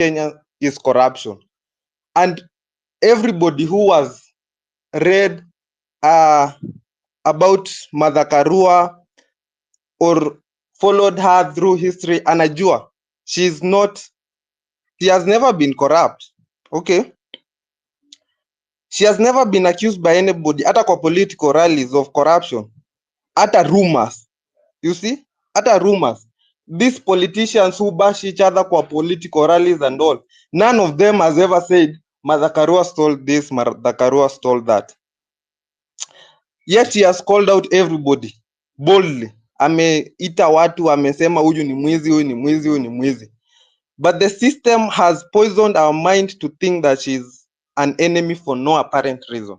Kenya is corruption. And everybody who was read about Mother Karua or followed her through history, anajua she has never been corrupt. Okay, she has never been accused by anybody, hata kwa political rallies, of corruption, hata rumors. You see, hata rumors. These politicians who bash each other kwa political rallies and all, none of them has ever said Mother Karua stole this, Mother Karua stole that. Yet he has called out everybody boldly. Ameita watu, amesema huyu ni mwizi, huyu ni mwizi, huyu ni mwizi. But the system has poisoned our mind to think that she's an enemy for no apparent reason.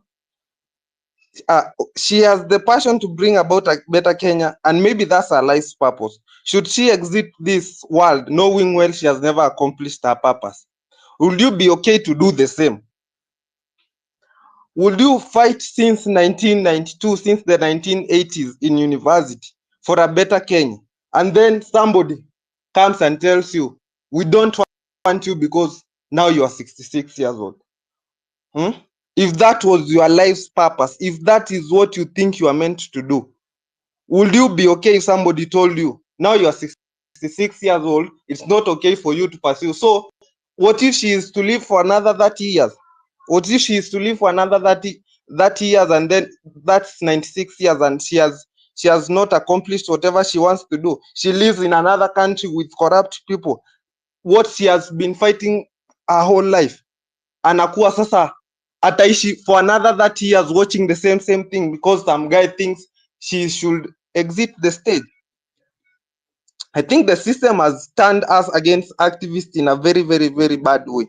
She has the passion to bring about a better Kenya, and maybe that's her life's purpose. Should she exit this world knowing well she has never accomplished her purpose? Would you be okay to do the same? Would you fight since 1992, since the 1980s in university for a better Kenya? And then somebody comes and tells you, we don't want you because now you are 66 years old. If that was your life's purpose, if that is what you think you are meant to do, would you be okay if somebody told you, now you are 66 years old, it's not okay for you to pursue? So what if she is to live for another 30 years? What if she is to live for another 30 years, and then that's 96 years, and she has not accomplished whatever she wants to do? She lives in another country with corrupt people, what she has been fighting her whole life. Anakuwa sasa ataishi for another 30 years watching the same thing because some guy thinks she should exit the stage. I think the system has turned us against activists in a very, very, very bad way.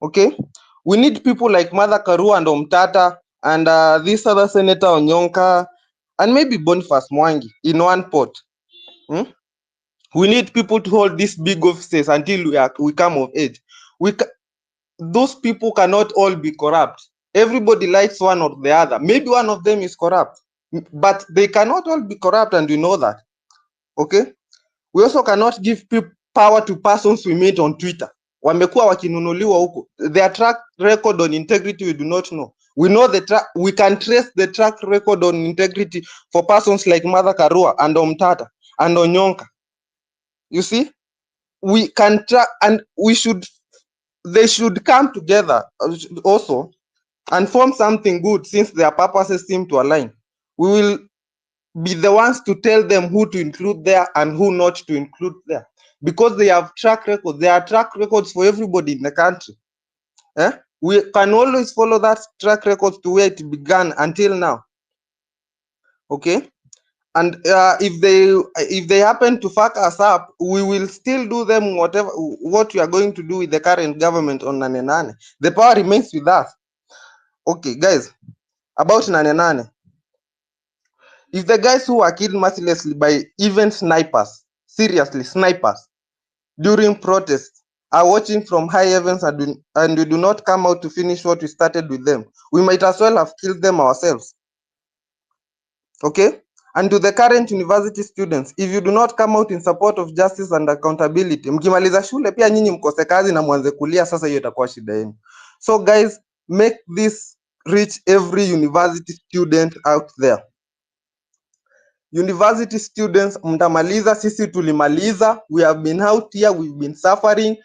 Okay, we need people like Mother Karua and Omtata and this other Senator Onyonka and maybe Boniface Mwangi in one pot. We need people to hold these big offices until we come of age. Those people cannot all be corrupt. Everybody likes one or the other. Maybe one of them is corrupt, but they cannot all be corrupt, and we know that. Okay, we also cannot give power to persons we meet on Twitter. Wamekuwa wakinunuliwa huko. Their track record on integrity we do not know. We know we can trace the track record on integrity for persons like Mother Karua and Omtata and Onyonka. You see, we can track, and they should come together also and form something good, since their purposes seem to align. We will be the ones to tell them who to include there and who not to include there, because they have track records. There are track records for everybody in the country. We can always follow that track record to where it began until now. Okay, and if they happen to fuck us up, we will still do them what we are going to do with the current government on Nane Nane. The power remains with us. Okay, guys, about Nane Nane. If the guys who are killed mercilessly by even snipers, seriously snipers, during protests are watching from high heavens and we do not come out to finish what we started with them, we might as well have killed them ourselves. Okay? And to the current university students, if you do not come out in support of justice and accountability, mkimaliza shule pia nyinyi mkose kazi na mwanze kulia, sasa hiyo itakuwa shida yenu. So guys, make this reach every university student out there. University students, mtamaliza, sisi tulimaliza. We have been out here, we've been suffering.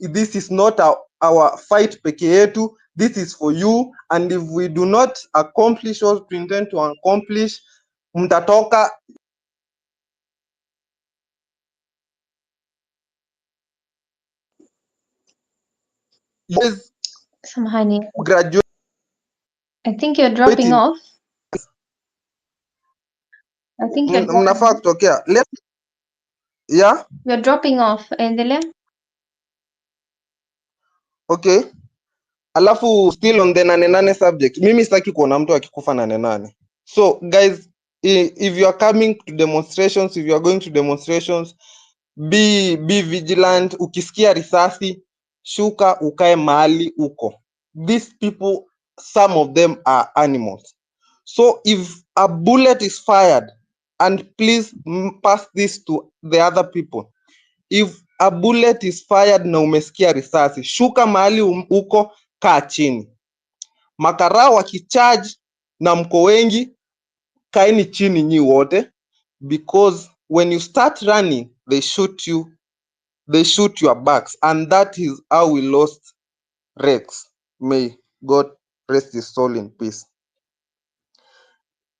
This is not our fight peke yetu. This is for you, and if we do not accomplish what we intend to accomplish, mtatoka. Graduate. I think you're dropping off. I think mnafaa kutokea. Yeah? You're dropping off. Endelea. Okay. Alafu still on the Nane Nane subject. Mimi sitaki kuona mtu akikufa Nane Nane. So guys, if you are coming to demonstrations, if you are going to demonstrations, be vigilant. Ukisikia risasi, shuka ukae mahali uko. These people, some of them are animals. So if a bullet is fired, and please pass this to the other people, if a bullet is fired na umesikia risasi, shuka mahali uko, kaa chini. Makarao wakicharge na mko wengi, kaeni chini nyi wote, because when you start running they shoot your backs, and that is how we lost Rex. May God rest his soul in peace.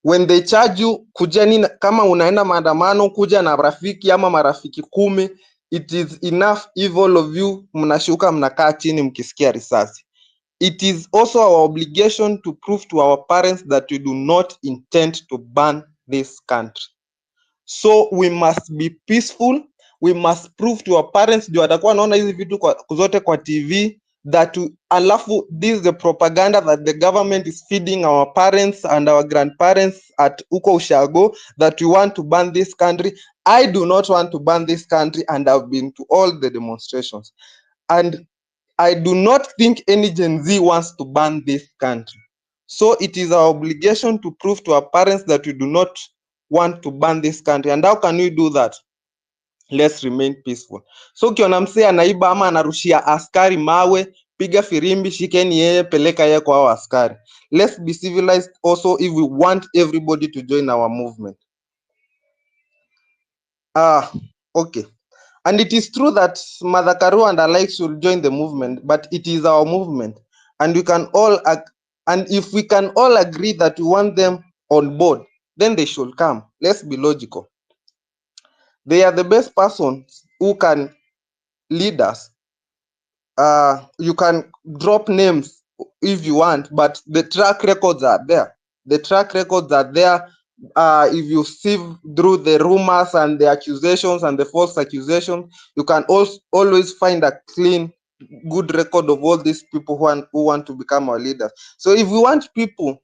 When they charge you, kujeni, kama unaenda maandamano, kuja na rafiki ama marafiki 10, it is enough if all of you mnashuka mnakaa chini mkisikia risasi. It is also our obligation to prove to our parents that we do not intend to ban this country. So we must be peaceful. We must prove to our parents, ndio watakuwa naona hizi vitu zote kwa TV, that alafu this is the propaganda that the government is feeding our parents and our grandparents at uko ushago, that we want to ban this country. I do not want to ban this country, and I've been to all the demonstrations, and I do not think any Gen Z wants to ban this country. So it is our obligation to prove to our parents that we do not want to ban this country. And how can we do that? Let's remain peaceful. So ukiona msee anaiba ama anarushia askari mawe, piga firimbi, shikeni yeye, peleka yeye kwa hao askari. Let's be civilized also if we want everybody to join our movement. Okay. And it is true that Mother Karua and alike should join the movement, but it is our movement, and we can all and if we can all agree that we want them on board, then they should come. Let's be logical. They are the best persons who can lead us. You can drop names if you want, but the track records are there. The track records are there. If you sieve through the rumors and the accusations and the false accusations, you can always find a clean, good record of all these people who want to become our leaders. So if we want people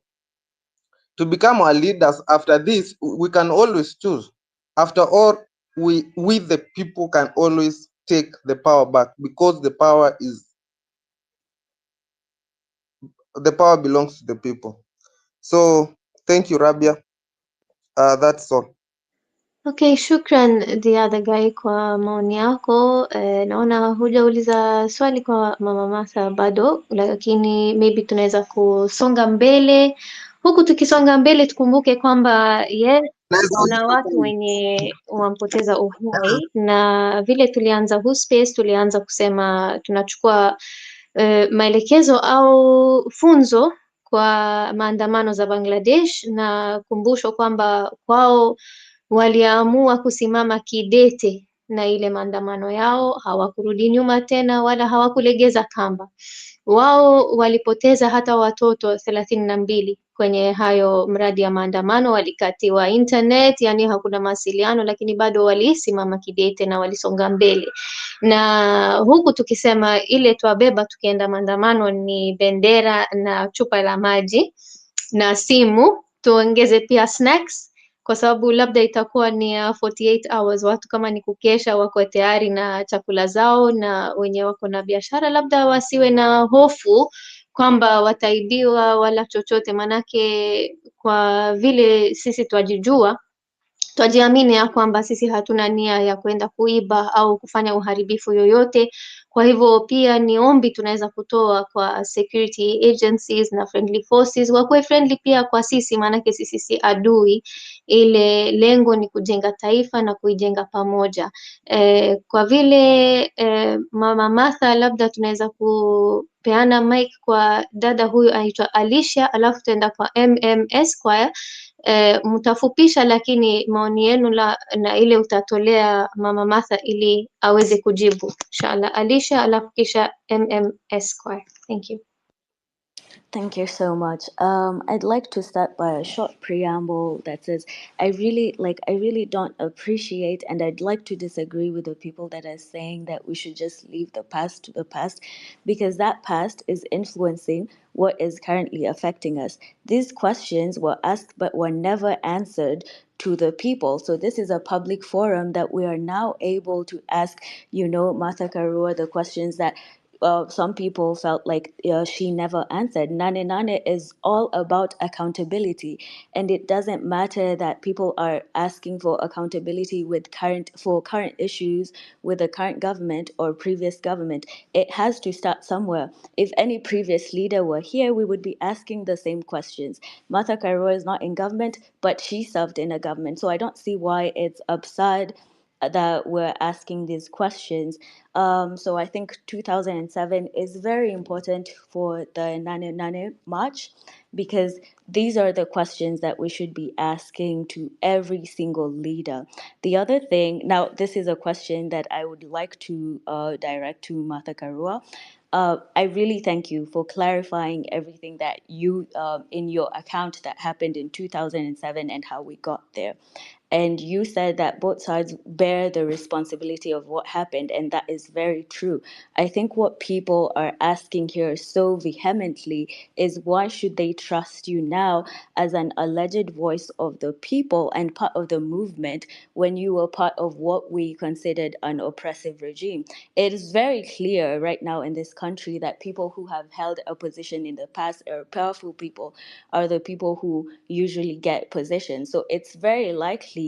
to become our leaders after this, we can always choose. After all, we the people can always take the power back, because the power belongs to the people. So thank you, Rabia. That's all. Okay, shukran the other guy kwa maoni yako. Naona hujauliza swali kwa Mama Martha bado, lakini maybe tunaweza kusonga mbele. Huku tukisonga mbele tukumbuke kwamba kuna watu wenye wampoteza uhai, na vile tulianza huu space tulianza kusema tunachukua maelekezo au funzo kwa maandamano za Bangladesh, na kumbusho kwamba kwao waliamua kusimama kidete na ile maandamano yao, hawakurudi nyuma tena wala hawakulegeza kamba. Wao walipoteza hata watoto 32 kwenye hayo mradi ya maandamano, walikatiwa internet, yani hakuna mawasiliano, lakini bado walisimama kidete na walisonga mbele. Na huku tukisema ile twabeba tukienda maandamano ni bendera na chupa la maji na simu, tuongeze pia snacks, kwa sababu labda itakuwa ni 48 hours. Watu kama ni kukesha wako tayari na chakula zao, na wenye wako na biashara labda wasiwe na hofu kwamba wataibiwa wala chochote, manake kwa vile sisi twajijua, twajiamini ya kwamba sisi hatuna nia ya kwenda kuiba au kufanya uharibifu yoyote. Kwa hivyo pia ni ombi tunaweza kutoa kwa security agencies na friendly forces wakuwe friendly pia kwa sisi, maanake sisi si adui. Ile lengo ni kujenga taifa na kuijenga pamoja. Kwa vile Mama Martha, labda tunaweza kupeana mic kwa dada huyu anaitwa Alicia, alafu tutaenda kwa Esquire. Mtafupisha, lakini maoni yenu na ile utatolea Mama Martha ili aweze kujibu inshallah. Alicia alafu kisha Esquire. Thank you. Thank you so much. I'd like to start by a short preamble that says I really don't appreciate, and I'd like to disagree with the people that are saying that we should just leave the past to the past, because that past is influencing what is currently affecting us. These questions were asked but were never answered to the people. So this is a public forum that we are now able to ask, Martha Karua, the questions that some people felt like she never answered. Nane Nane is all about accountability, and it doesn't matter that people are asking for accountability with current issues with the current government or previous government. It has to start somewhere. If any previous leader were here, we would be asking the same questions. Martha Karua is not in government, but she served in a government, so I don't see why it's absurd that we're asking these questions. So I think 2007 is very important for the Nane Nane March, because these are the questions that we should be asking to every single leader. The other thing, now this is a question that I would like to direct to Martha Karua. I really thank you for clarifying everything that you, in your account, that happened in 2007 and how we got there. And you said that both sides bear the responsibility of what happened, and that is very true. I think what people are asking here so vehemently is, why should they trust you now as an alleged voice of the people and part of the movement when you were part of what we considered an oppressive regime? It is very clear right now in this country that people who have held a position in the past, or powerful people, are the people who usually get positions. So it's very likely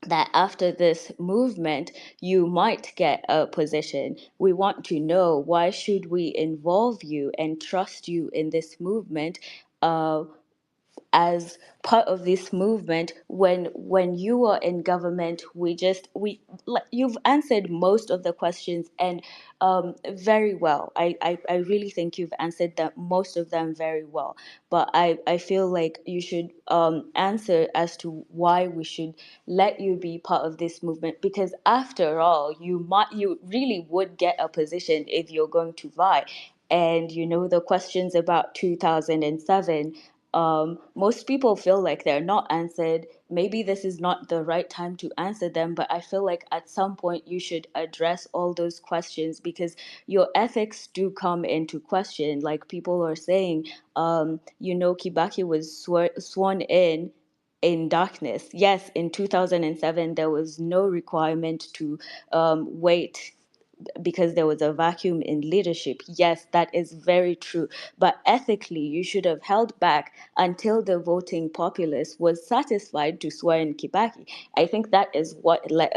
that after this movement, you might get a position. We want to know, why should we involve you and trust you in this movement? As part of this movement, when you are in government, you've answered most of the questions, and very well. I really think you've answered that, most of them, very well. But I feel like you should answer as to why we should let you be part of this movement, because after all, you really would get a position if you're going to vie. And the questions about 2007, most people feel like they're not answered. Maybe this is not the right time to answer them, but I feel like at some point you should address all those questions, because your ethics do come into question. Like people are saying, Kibaki was sworn in darkness. Yes, in 2007, there was no requirement to wait because there was a vacuum in leadership. Yes, that is very true. But ethically, you should have held back until the voting populace was satisfied to swear in Kibaki. I think that is what led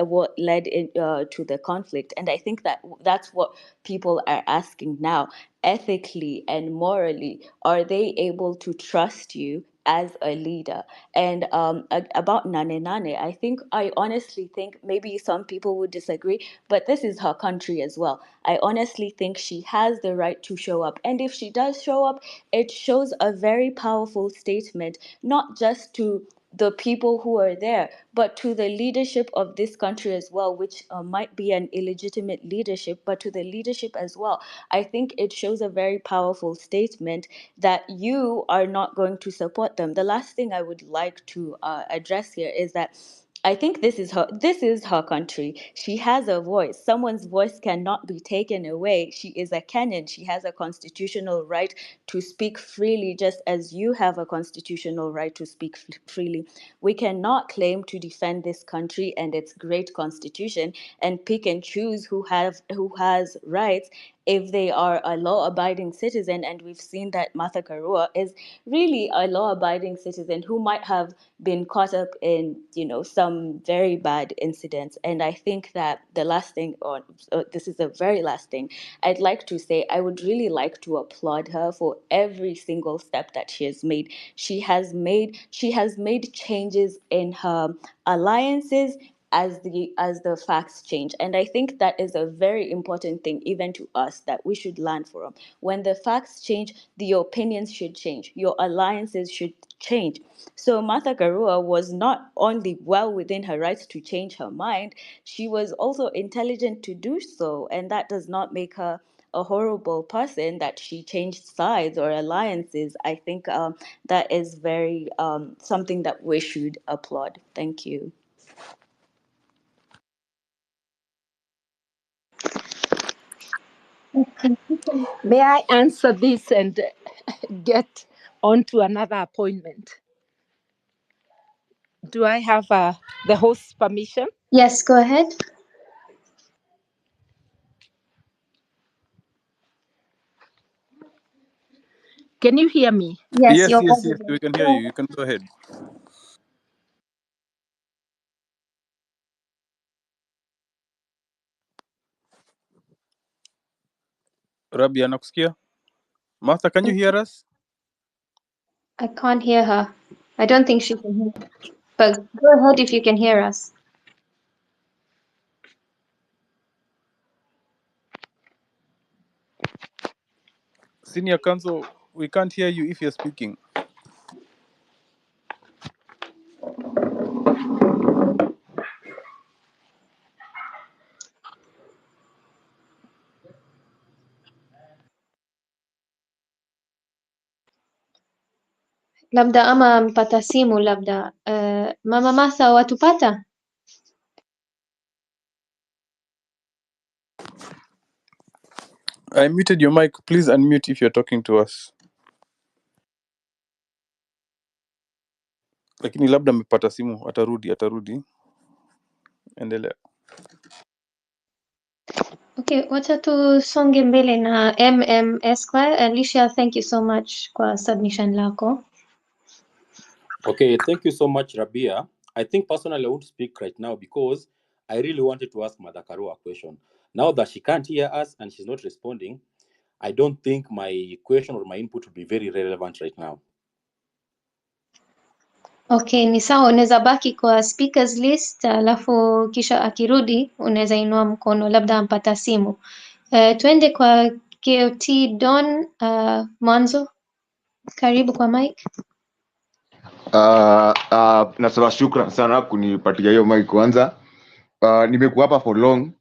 to the conflict. And I think that that's what people are asking now. Ethically and morally, are they able to trust you as a leader? And about Nane Nane, I honestly think, maybe some people would disagree, but this is her country as well. I honestly think she has the right to show up. And if she does show up, it shows a very powerful statement, not just to the people who are there, but to the leadership of this country as well, which might be an illegitimate leadership, but to the leadership as well. I think it shows a very powerful statement that you are not going to support them. The last thing I would like to address here is that I think this is her country. She has a voice. Someone's voice cannot be taken away. She is a Kenyan. She has a constitutional right to speak freely, just as you have a constitutional right to speak freely. We cannot claim to defend this country and its great constitution and pick and choose who has rights if they are a law-abiding citizen. And we've seen that Martha Karua is really a law-abiding citizen who might have been caught up in, some very bad incidents. And I think that the last thing, or this is the very last thing, I'd like to say, I would really like to applaud her for every single step that she has made. She has made changes in her alliances as the facts change. And I think that is a very important thing, even to us, that we should learn from. When the facts change, the opinions should change, your alliances should change. So Martha Karua was not only well within her rights to change her mind, she was also intelligent to do so. And that does not make her a horrible person, that she changed sides or alliances. I think that is very something that we should applaud. Thank you. May I answer this and get on to another appointment? Do I have the host's permission? Yes, go ahead. Can you hear me? Yes, Yes, you're yes, audible. we can hear you. You can go ahead. Rabia, nakusikia? Martha, can you hear us? I can't hear her. I don't think she can hear. But go ahead if you can hear us. Senior counsel, we can't hear you if you're speaking. Labda ama mpata simu labda. Mama Martha watupata? I muted your mic. Please unmute if you're talking to us. Lakini labda amepata simu, atarudi. Endelea. Okay, wacha tusonge mbele na MM Esquire. Alicia, thank you so much kwa submission lako. Okay, thank you so much, Rabia. I think personally I won't speak right now because I really wanted to ask Mother Karua a question. Now that she can't hear us and she's not responding, I don't think my question or my input will be very relevant right now. Okay, ni sawa, unaweza baki kwa speakers list, alafu kisha akirudi unaweza inua mkono, labda ampata simu. Tuende kwa KOT Don mwanzo. Karibu kwa mic. Nasema shukran sana kunipatia hiyo mic kwanza. Nimekuwa hapa for long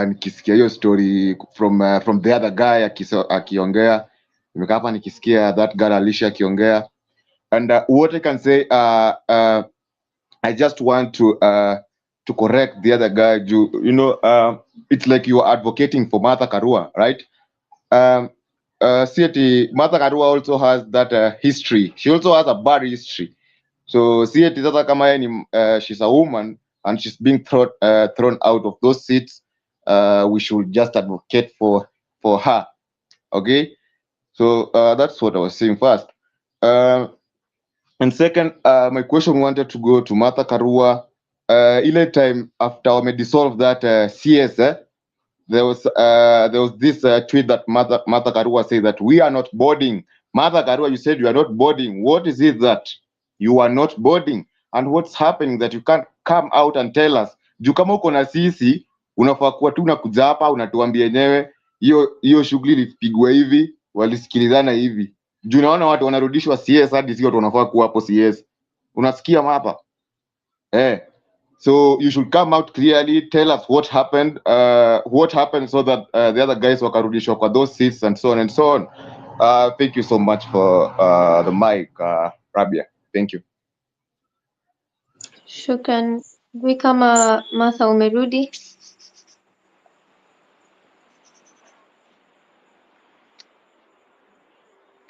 nikisikia hiyo story from the other guy akiongea. Nimekaa hapa nikisikia that girl Alicia akiongea, and what I can say, I just want to correct the other guy. It's like you are advocating for Martha Karua, right? Martha Karua also has that history. She also has a bad history. So sasa kama yeye ni she's a woman and she's being thrown out of those seats, we should just advocate for her. Okay, so that's what I was saying first. And second, my question wanted to go to Martha Karua. Ile time after we dissolve that CS, there was this tweet that Martha Karua said that we are not boarding. Martha Karua, you said you are not boarding. What is it that you are not boarding? And what's happening that you can't come out and tell us? Juu kama uko na sisi unafaa kuwa tu unakuja hapa unatuambia yenyewe hiyo shughuli ilipigwa hivi, walisikilizana hivi. Juu naona watu wanarudishwa CS hadi sio watu wanafaa kuwa hapo CS. Unasikia hapa? So you should come out clearly, tell us what happened so that the other guys wakarudishwa kwa those seats and so on and so on. Thank you so much for the mic, Rabia. Thank you. Shukran. Vi kama Martha umerudi.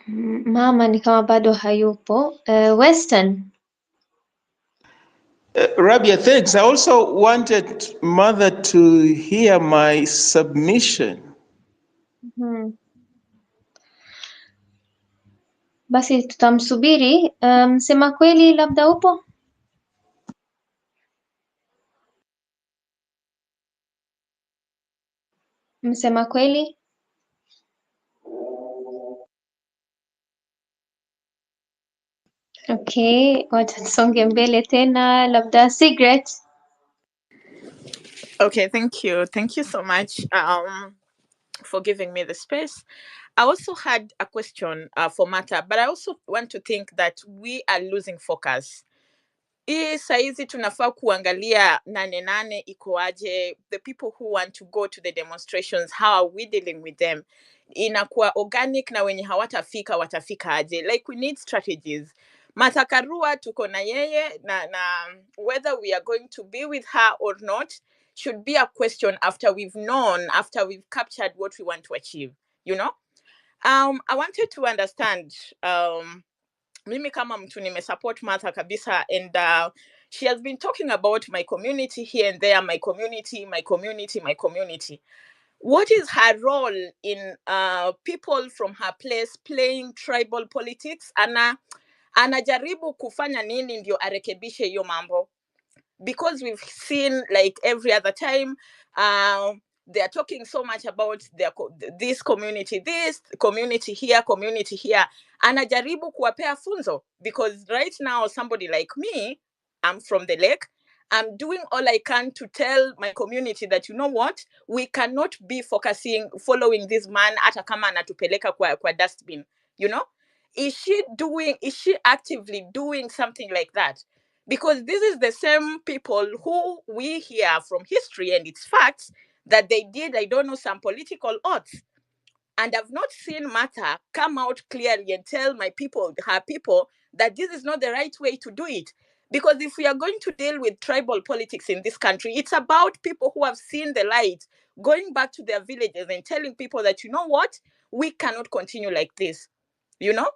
Mama ni kama bado hayupo. Western. Rabia, thanks. I also wanted Mother to hear my submission. Basi tutamsubiri. Sema kweli labda upo? Msema kweli? Okay, wacha tusonge mbele tena, labda Sigret. Okay, thank you. Thank you so much for giving me the space. I also had a question for Mata, but I also want to think that we are losing focus. Hii saizi tunafaa kuangalia nane ikoaje, the people who want to go to the demonstrations, how are we dealing with them? Inakuwa organic na wenye hawatafika watafika aje? Like we need strategies. Martha Karua tuko na yeye na whether we are going to be with her or not should be a question after we've captured what we want to achieve, you know? I wanted to understand mimi kama mtu nimesupport Martha kabisa, and she has been talking about my community here and there, my community. What is her role in people from her place playing tribal politics? Anajaribu kufanya nini ndio arekebishe hiyo mambo? Because we've seen, like every other time, they are talking so much about this community here. Anajaribu kuwapea funzo, because right now somebody like me, I'm from the lake, I'm doing all I can to tell my community that, you know what, we cannot be following this man hata kama anatupeleka kwa dustbin, you know. Is she actively doing something like that? Because this is the same people who we hear from history and it's facts that they did, I don't know, some political odds. And I've not seen Martha come out clearly and tell her people, that this is not the right way to do it. Because if we are going to deal with tribal politics in this country, it's about people who have seen the light, going back to their villages and telling people that, you know what, we cannot continue like this, you know.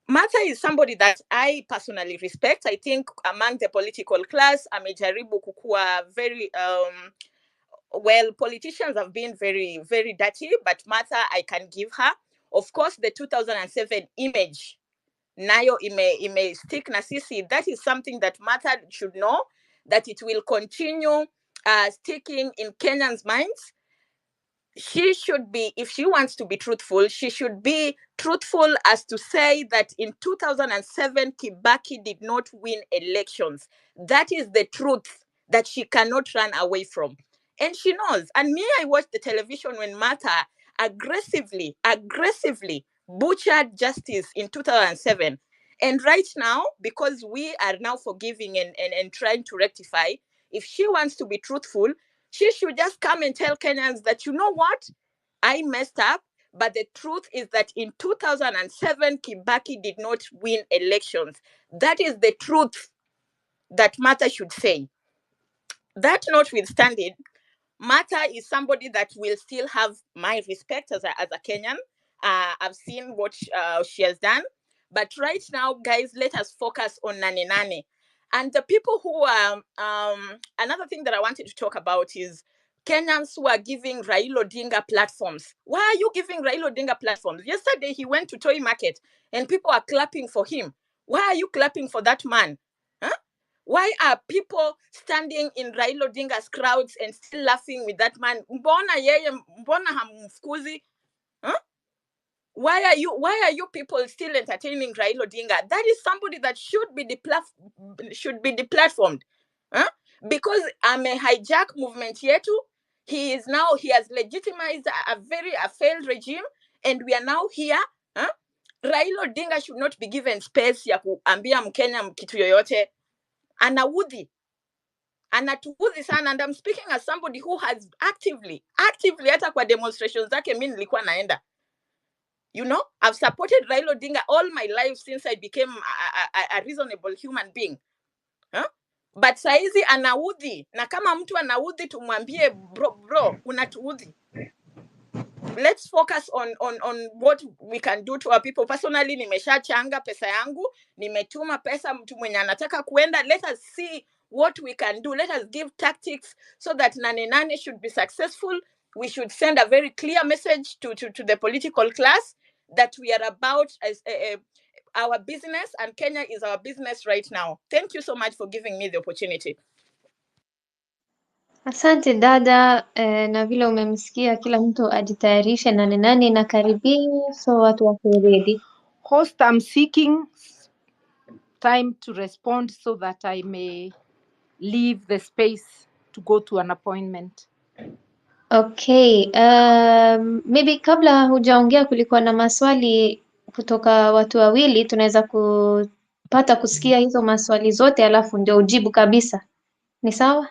Martha is somebody that I personally respect. I think among the political class, amejaribu kukua very well, politicians have been very, very dirty, but Martha, I can give her. Of course, the 2007 image, nayo ime stick na sisi. That is something that Martha should know, that it will continue sticking in Kenyans' minds. She should be, if she wants to be truthful, she should be truthful as to say that in 2007, Kibaki did not win elections. That is the truth that she cannot run away from. And she knows. And me, I watched the television when Martha aggressively butchered justice in 2007. And right now, because we are now forgiving and trying to rectify, if she wants to be truthful, she should just come and tell Kenyans that, you know what, I messed up, but the truth is that in 2007, Kibaki did not win elections. That is the truth that Martha should say. That notwithstanding, Martha is somebody that will still have my respect as a Kenyan. I've seen what she has done. But right now, guys, let us focus on Nane Nane. And the people who are, another thing that I wanted to talk about is Kenyans who are giving Raila Odinga platforms. Why are you giving Raila Odinga platforms? Yesterday, he went to Toy Market and people are clapping for him. Why are you clapping for that man? Huh? Why are people standing in Raila Odinga's crowds and still laughing with that man? Mbona hamfukuzi? Huh? Why are you people still entertaining Raila Odinga? That is somebody that should be deplatformed. Huh? Because I'm a hijack movement yetu. He has legitimized a failed regime, and we are now here. Huh? Raila Odinga should not be given space ya kuambia Mkenya kitu yoyote. Anatuudhi sana, and I'm speaking as somebody who has actively hata kwa demonstrations zake mimi nilikuwa naenda. You know, I've supported Raila Odinga all my life since I became a reasonable human being. Huh? But saizi anaudhi, na kama mtu anaudhi tumwambie bro unatuudhi. Let's focus on what we can do to our people. Personally, nimeshachanga pesa yangu, nimetuma pesa mtu mwenye anataka kuenda. Let us see what we can do. Let us give tactics so that Nane Nane should be successful. We should send a very clear message to the political class that we are about as our business, and Kenya is our business right now. Thank you so much for giving me the opportunity. Asante dada, na vile umemsikia kila mtu ajitayarishe, Nane Nane inakaribia, so watu wako ready. Host, I'm seeking time to respond so that I may leave the space to go to an appointment. Okay, maybe kabla hujaongea kulikuwa na maswali kutoka watu wawili, tunaweza kupata kusikia hizo maswali zote alafu ndio ujibu kabisa. Ni sawa?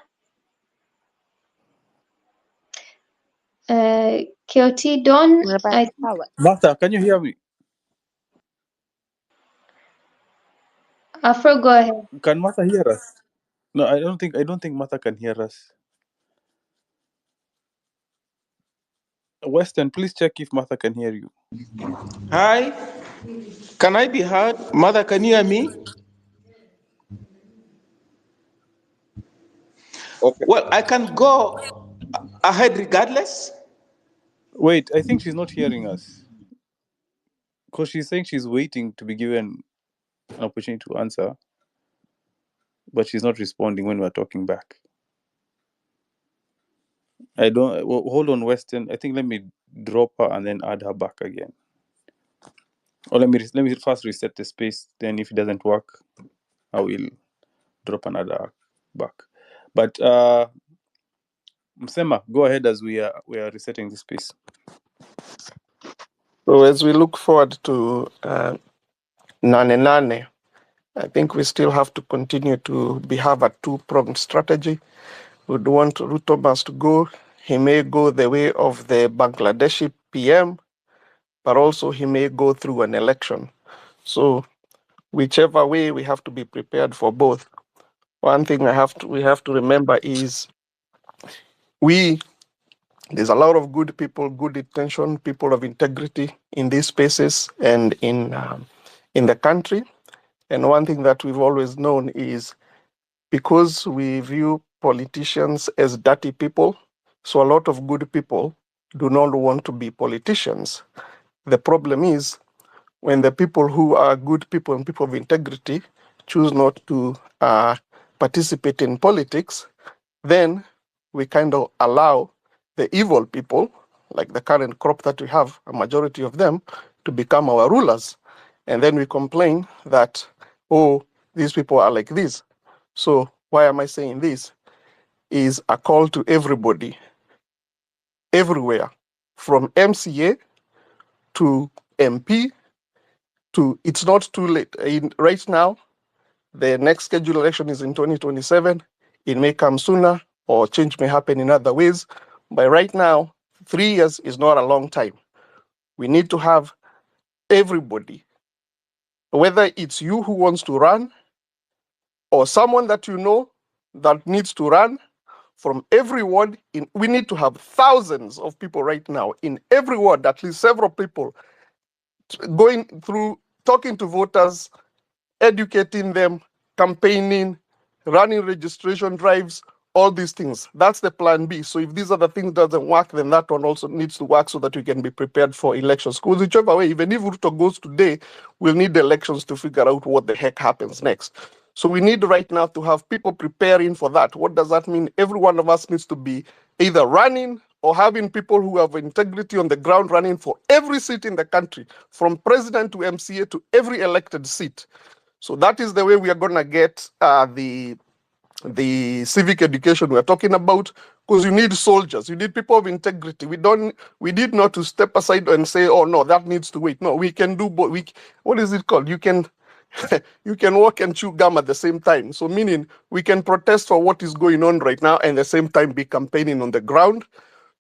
KOT Don, Martha, can you hear me? Afro, go ahead. Can Martha hear us? No, I don't think Martha can hear us. Weston, please check if Martha can hear you. Hi, can I be heard? Mother, can you hear me? Okay. Well, I can go ahead regardless. Wait, I think she's not hearing us. Because she's saying she's waiting to be given an opportunity to answer, but she's not responding when we're talking back. I don't. Well, hold on, Western. I think let me drop her and then add her back again. Or let me first reset the space. Then if it doesn't work, I will drop another back. But Msema, go ahead as we are resetting the space. So as we look forward to Nane Nane, I think we still have to continue to have a two-pronged strategy. We'd want Ruto must go. He may go the way of the Bangladeshi PM, but also he may go through an election. So whichever way, we have to be prepared for both. One thing we have to remember is there's a lot of good people, good intention, people of integrity in these spaces and in the country. And one thing that we've always known is because we view politicians as dirty people, so a lot of good people do not want to be politicians. The problem is when the people who are good people and people of integrity choose not to participate in politics, then we kind of allow the evil people, like the current crop that we have, a majority of them, to become our rulers. And then we complain that, oh, these people are like this. So why am I saying this? Is a call to everybody, everywhere, from MCA to MP to, it's not too late. Right now, the next scheduled election is in 2027. It may come sooner or change may happen in other ways. But right now, 3 years is not a long time. We need to have everybody, whether it's you who wants to run or someone that you know that needs to run, from every ward. We need to have thousands of people right now in every ward, at least several people going through, talking to voters, educating them, campaigning, running registration drives, all these things. That's the plan B. So if these other things doesn't work, then that one also needs to work so that we can be prepared for elections. Because whichever way, even if Ruto goes today, we'll need the elections to figure out what the heck happens next. So we need right now to have people preparing for that. What does that mean? Every one of us needs to be either running or having people who have integrity on the ground running for every seat in the country, from president to MCA to every elected seat. So that is the way we are going to get the civic education we're talking about, because you need soldiers, you need people of integrity. We need not to step aside and say, oh no, that needs to wait. No, we can do both. What is it called? You can you can walk and chew gum at the same time. So meaning we can protest for what is going on right now and at the same time be campaigning on the ground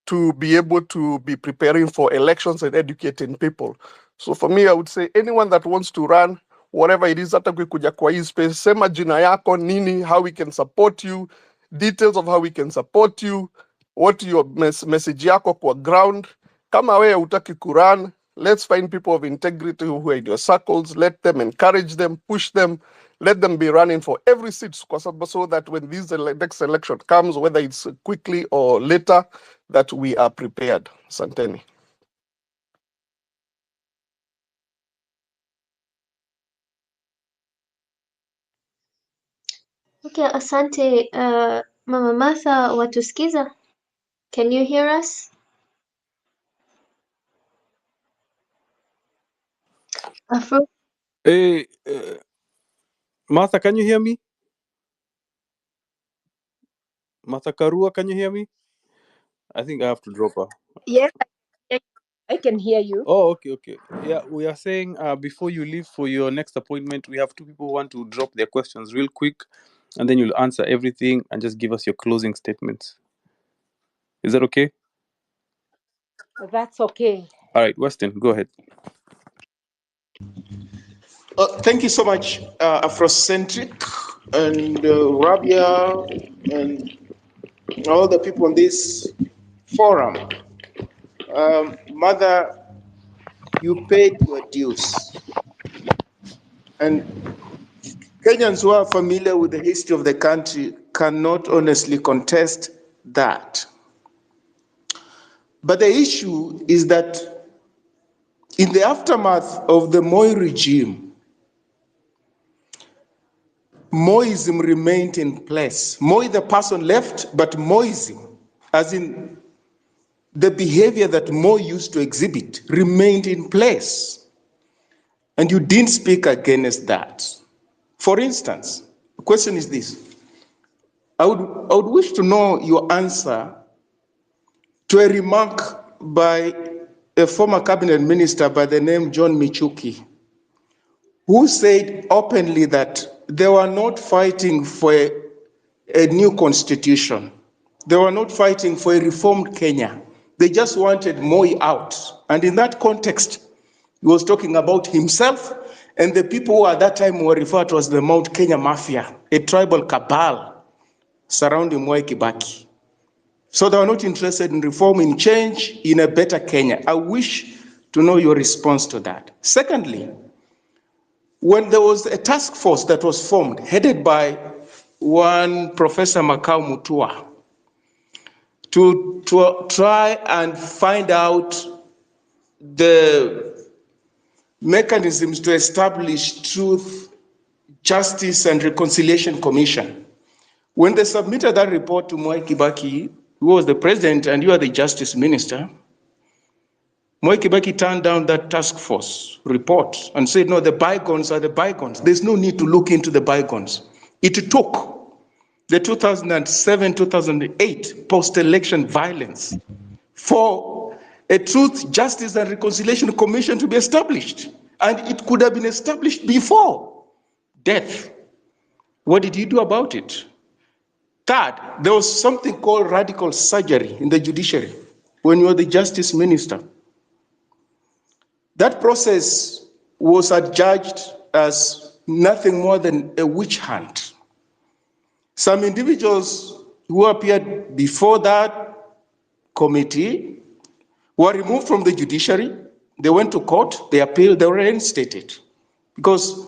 to be able to be preparing for elections and educating people. So for me, I would say anyone that wants to run, whatever it is, hata kuja kwa hii space, sema jina yako nini, how we can support you, details of how we can support you, what your message yako kwa ground. Kama wewe hutaki kuran, let's find people of integrity who are in your circles, let them encourage them, push them, let them be running for every seat so that when this next election comes, whether it's quickly or later, that we are prepared. Santeni. Okay, asante. Mama Martha, watusikiza? Can you hear us? Afro? Hey, Martha, can you hear me? Martha Karua, can you hear me? I think I have to drop her. Yes, I can hear you. Oh, okay. Yeah, we are saying before you leave for your next appointment, we have 2 people who want to drop their questions real quick, and then you'll answer everything and just give us your closing statements. Is that okay? That's okay. All right, Weston, go ahead. Thank you so much, Afrocentric and Rabia and all the people on this forum. Mother, you paid your dues. And Kenyans who are familiar with the history of the country cannot honestly contest that. But the issue is that in the aftermath of the Moi regime, Moism remained in place. Moi, the person, left, but Moism, as in the behavior that Moi used to exhibit, remained in place. And you didn't speak against that. For instance, the question is this. I would wish to know your answer to a remark by a former cabinet minister by the name John Michuki, who said openly that they were not fighting for a new constitution. They were not fighting for a reformed Kenya. They just wanted Moi out. And in that context, he was talking about himself and the people who at that time were referred to as the Mount Kenya Mafia, a tribal cabal surrounding Mwai Kibaki. So they were not interested in reform, in change, in a better Kenya. I wish to know your response to that. Secondly, when there was a task force that was formed, headed by one Professor Makau Mutua, to try and find out the mechanisms to establish Truth, Justice, and Reconciliation Commission. When they submitted that report to Mwai Kibaki, who was the president and you are the justice minister, Mwai Kibaki turned down that task force report and said, no, the bygones are the bygones. There's no need to look into the bygones. It took the 2007-2008 post-election violence for a Truth, Justice, and Reconciliation Commission to be established. And it could have been established before death. What did you do about it? Third, there was something called radical surgery in the judiciary when you were the justice minister. That process was adjudged as nothing more than a witch hunt. Some individuals who appeared before that committee were removed from the judiciary. They went to court, they appealed, they were reinstated because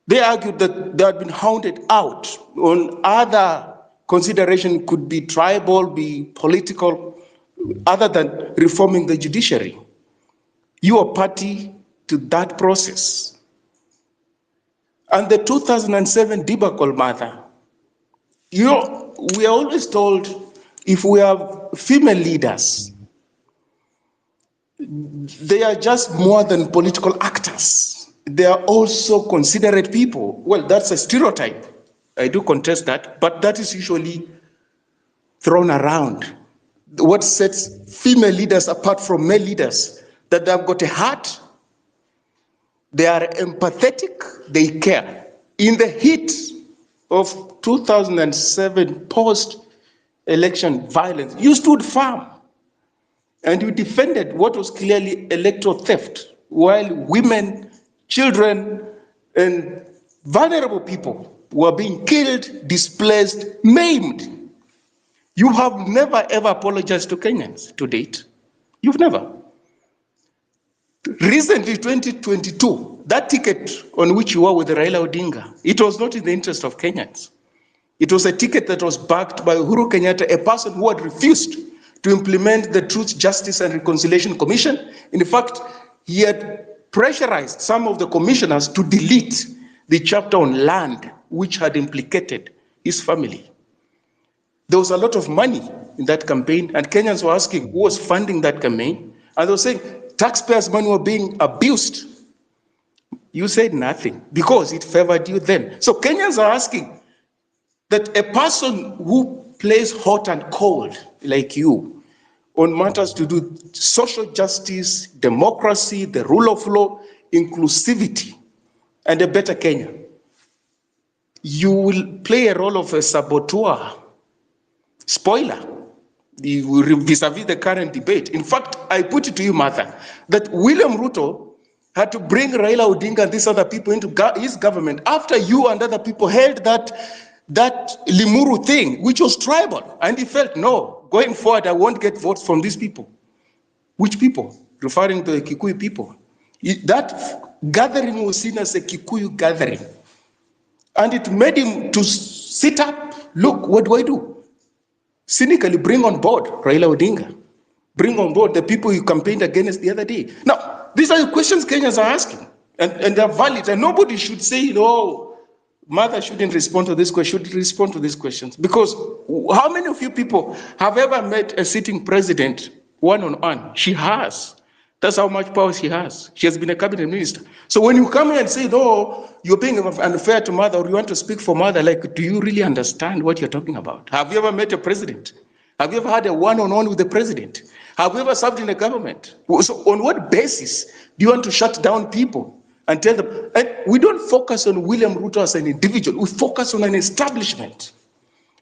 they argued that they had been hounded out on other consideration, could be tribal, be political, other than reforming the judiciary. You are party to that process. And the 2007 debacle matter, we are always told if we have female leaders, they are just more than political actors. They are also considerate people. Well, that's a stereotype. I do contest that, but that is usually thrown around. What sets female leaders apart from male leaders, that they've got a heart, they are empathetic, they care. In the heat of 2007 post-election violence, you stood firm and you defended what was clearly electoral theft, while women, children, and vulnerable people were being killed, displaced, maimed. You have never ever apologized to Kenyans to date. You've never. Recently, 2022, that ticket on which you were with Raila Odinga, it was not in the interest of Kenyans. It was a ticket that was backed by Uhuru Kenyatta, a person who had refused to implement the Truth, Justice, and Reconciliation Commission. In fact, he had pressurized some of the commissioners to delete the chapter on land, which had implicated his family. There was a lot of money in that campaign, and Kenyans were asking who was funding that campaign, and they were saying taxpayers' money were being abused. You said nothing because it favored you then. So Kenyans are asking that a person who plays hot and cold like you on matters to do social justice, democracy, the rule of law, inclusivity, and a better Kenya, you will play a role of a saboteur, spoiler, vis-a-vis the current debate. In fact, I put it to you, Martha, that William Ruto had to bring Raila Odinga and these other people into his government after you and other people held that Limuru thing, which was tribal. And he felt, no, going forward, I won't get votes from these people. Which people? Referring to the Kikuyu people. That gathering was seen as a Kikuyu gathering. And it made him to sit up. Look, what do I do? Cynically bring on board Raila Odinga. bring on board the people you campaigned against the other day? Now, these are the questions Kenyans are asking, and they're valid, and nobody should say, Mother shouldn't respond to this question, should respond to these questions. Because how many of you people have ever met a sitting president one-on-one? She has. That's how much power she has. She has been a cabinet minister. So when you come here and say, no, you're being unfair to Mother, or you want to speak for Mother, like, do you really understand what you're talking about? Have you ever met a president? Have you ever had a one-on-one with the president? Have you ever served in a government? So on what basis do you want to shut down people and tell them? And we don't focus on William Ruto as an individual. We focus on an establishment,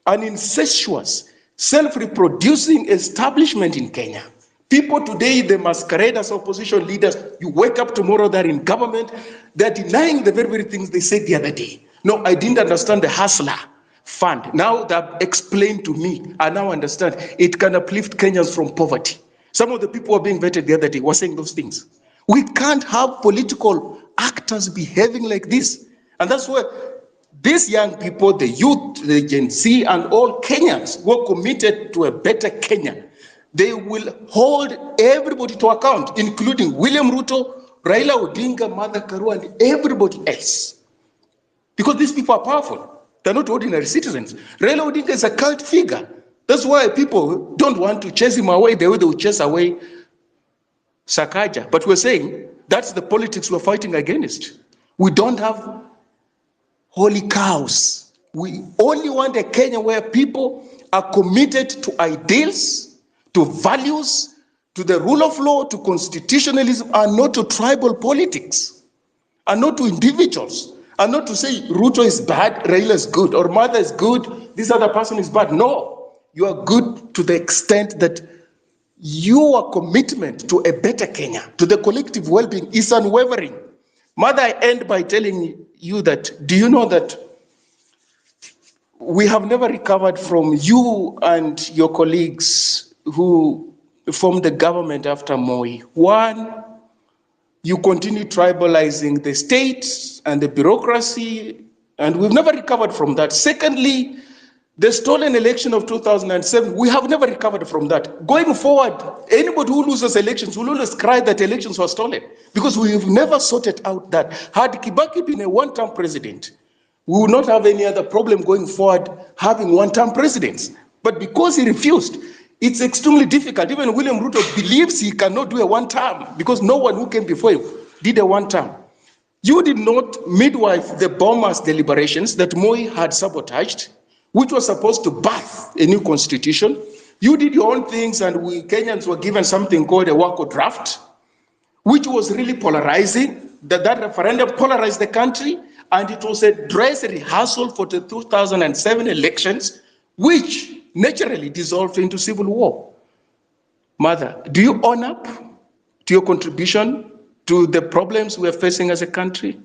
an incestuous, self-reproducing establishment in Kenya. People today, they masquerade as opposition leaders. You wake up tomorrow, they're in government. They're denying the very, very things they said the other day. No, I didn't understand the hustler fund. Now they've explained to me. I now understand it can uplift Kenyans from poverty. Some of the people who were being vetted the other day were saying those things. We can't have political actors behaving like this. And that's why these young people, the youth, the Gen Z, and all Kenyans who are committed to a better Kenya, they will hold everybody to account, including William Ruto, Raila Odinga, Mother Karua, and everybody else. Because these people are powerful. They're not ordinary citizens. Raila Odinga is a cult figure. That's why people don't want to chase him away the way they will chase away Sakaja. But we're saying that's the politics we're fighting against. We don't have holy cows. We only want a Kenya where people are committed to ideals, to values, to the rule of law, to constitutionalism, and not to tribal politics, and not to individuals, and not to say Ruto is bad, Raila is good, or Mother is good, this other person is bad. No, you are good to the extent that your commitment to a better Kenya, to the collective well-being, is unwavering. Mother, I end by telling you that, do you know that we have never recovered from you and your colleagues who formed the government after Moi? One, you continue tribalizing the state and the bureaucracy, and we've never recovered from that. Secondly, the stolen election of 2007, we have never recovered from that. Going forward, anybody who loses elections will always cry that elections were stolen, because we've never sorted out that. Had Kibaki been a one-term president, we will not have any other problem going forward having one-term presidents. But because he refused, it's extremely difficult. Even William Ruto believes he cannot do a one-term because no one who came before him did a one-term. You did not midwife the bombers' deliberations that Moi had sabotaged, which was supposed to birth a new constitution. You did your own things, and we Kenyans were given something called a Wako draft, which was really polarizing. That referendum polarized the country, and it was a dress rehearsal for the 2007 elections, which naturally dissolved into civil war. Mother, do you own up to your contribution to the problems we are facing as a country?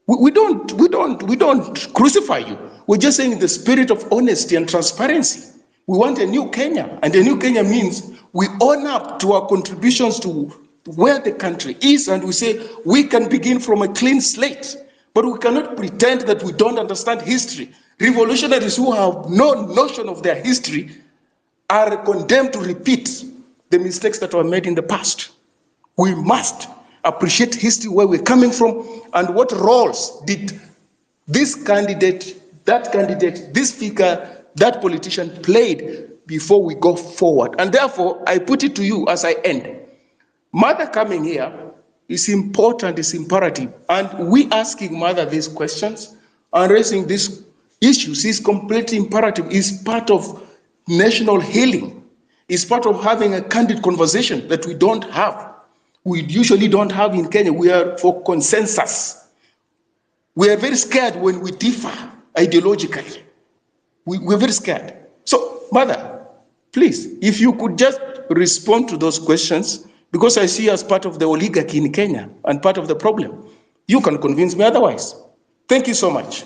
We don't crucify you. We're just saying in the spirit of honesty and transparency. We want a new Kenya, and a new Kenya means we own up to our contributions to where the country is, and we say we can begin from a clean slate, but we cannot pretend that we don't understand history. Revolutionaries who have no notion of their history are condemned to repeat the mistakes that were made in the past. We must appreciate history, where we're coming from, and what roles did this candidate, this figure, that politician played before we go forward. And therefore, I put it to you as I end. Mother coming here is important, is imperative. And we asking Mother these questions and raising these issues is completely imperative, is part of national healing, is part of having a candid conversation that we don't have. We usually don't have in Kenya. We are for consensus. We are very scared when we differ ideologically. We're very scared. So, Mother, please, if you could just respond to those questions, because I see you as part of the oligarchy in Kenya and part of the problem. You can convince me otherwise. Thank you so much.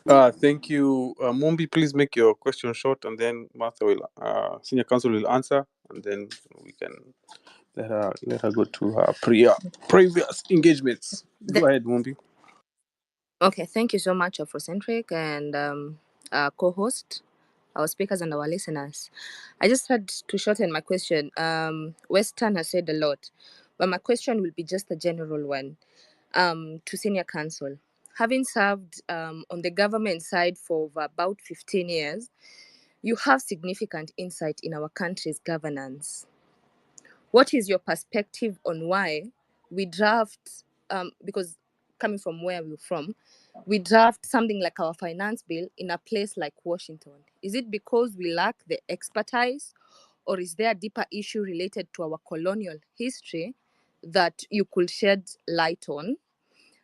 Thank you. Mumbi, please make your question short, and then Martha will, senior counsel will answer, and then we can let her go to her previous engagements. Go ahead, Mumbi. Okay, thank you so much, Afrocentric and co-host. our speakers and our listeners. I just had to shorten my question. Western has said a lot, but my question will be just a general one to Senior Counsel. Having served on the government side for about 15 years, you have significant insight in our country's governance. What is your perspective on why we draft, because coming from where we're from, we draft something like our finance bill in a place like Washington? Is it because we lack the expertise, or is there a deeper issue related to our colonial history that you could shed light on?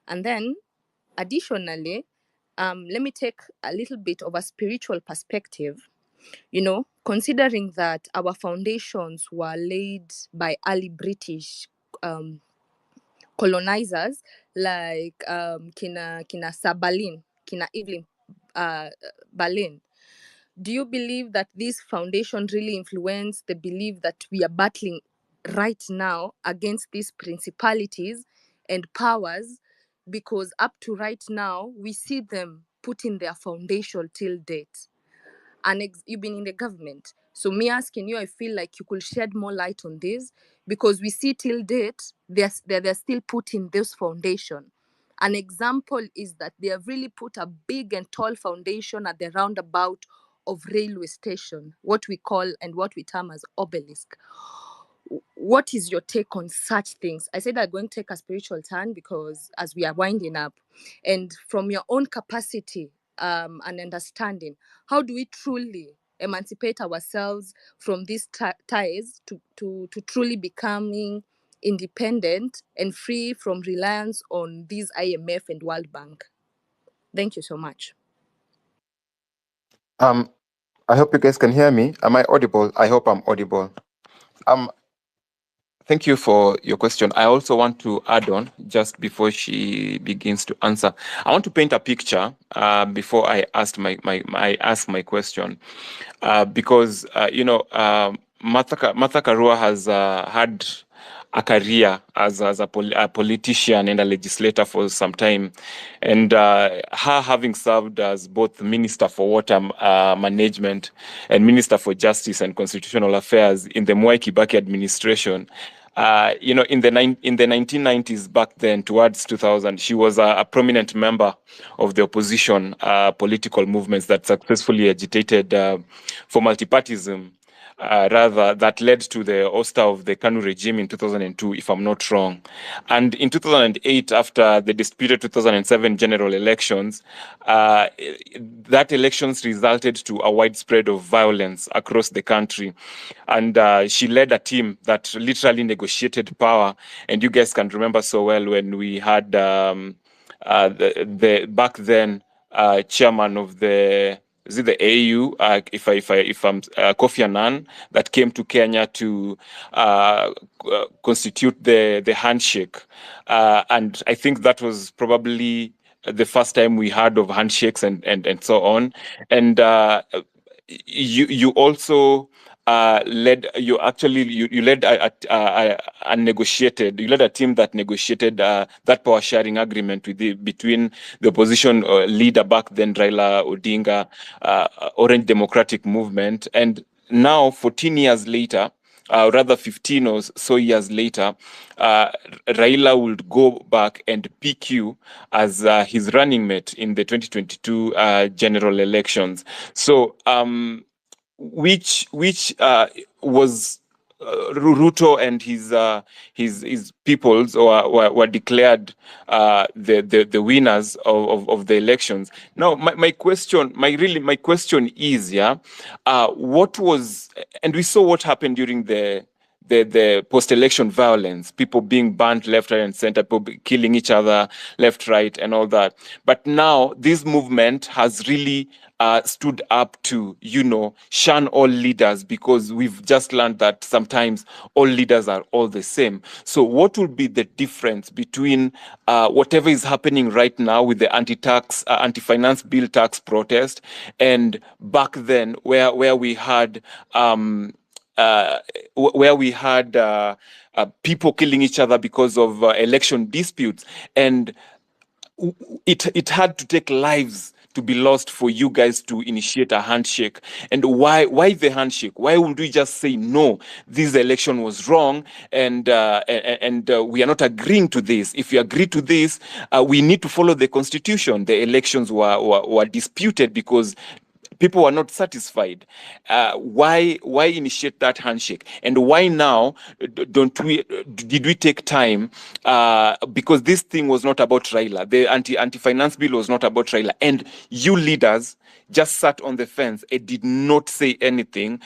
And then, additionally, let me take a little bit of a spiritual perspective. You know, considering that our foundations were laid by early British colonizers like Kina Sabalin, Kina Evelyn Berlin. Do you believe that this foundation really influenced the belief that we are battling right now against these principalities and powers? Because up to right now, we see them putting their foundation till date. And you've been in the government. So me asking you, I feel like you could shed more light on this, because we see till date, they're still putting this foundation. An example is that they have really put a big and tall foundation at the roundabout of railway station, what we call and what we term as obelisk. What is your take on such things? I said I'm going to take a spiritual turn because as we are winding up, and from your own capacity and understanding, how do we truly emancipate ourselves from these ties to truly becoming independent and free from reliance on these IMF and World Bank? Thank you so much. I hope you guys can hear me. Am I audible? I hope I'm audible. Thank you for your question. I also want to add on, just before she begins to answer, I want to paint a picture before I ask my question, because Martha Karua has had a career as a politician and a legislator for some time, and her having served as both Minister for Water Management and Minister for Justice and Constitutional Affairs in the Mwai Kibaki administration. In the 1990s, back then, towards 2000, she was a prominent member of the opposition political movements that successfully agitated for multipartyism, that led to the ouster of the KANU regime in 2002, if I'm not wrong. And in 2008, after the disputed 2007 general elections, that elections resulted to a widespread of violence across the country. And she led a team that literally negotiated power. And you guys can remember so well when we had the back then chairman of the AU, if I'm Kofi Annan, that came to Kenya to constitute the handshake, and I think that was probably the first time we heard of handshakes and so on. And you also led a team that negotiated that power sharing agreement between the opposition leader back then, Raila Odinga, Orange Democratic Movement, and now 14 years later, rather 15 or so years later, Raila would go back and pick you as his running mate in the 2022 general elections. So which was Ruto and his peoples were declared the winners of the elections. Now my question is, what was, and we saw what happened during the post-election violence, people being banned left, right, and center, people killing each other left, right, and all that. But now this movement has really stood up to, shun all leaders, because we've just learned that sometimes all leaders are all the same. So what will be the difference between whatever is happening right now with the anti-finance bill tax protest, and back then where we had people killing each other because of election disputes, and it had to take lives to be lost for you guys to initiate a handshake? And why the handshake? Why would we just say no, this election was wrong, and we are not agreeing to this? If we agree to this, we need to follow the constitution. The elections were disputed because people were not satisfied. Why initiate that handshake? And why now did we take time? Because this thing was not about Raila. The anti-finance bill was not about Raila. And you leaders just sat on the fence and did not say anything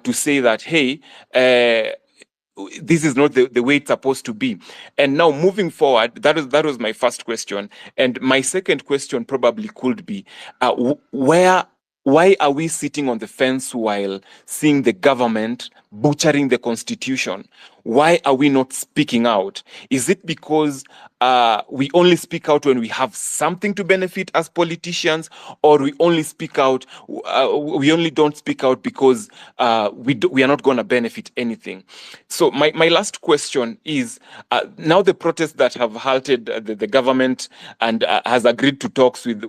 to say that, hey, this is not the way it's supposed to be. And now moving forward, that was my first question. And my second question probably could be, why are we sitting on the fence while seeing the government butchering the constitution? Why are we not speaking out? Is it because we only speak out when we have something to benefit as politicians, or we only speak out, we only don't speak out because we are not going to benefit anything? So my last question is, now the protests that have halted the government and has agreed to talks with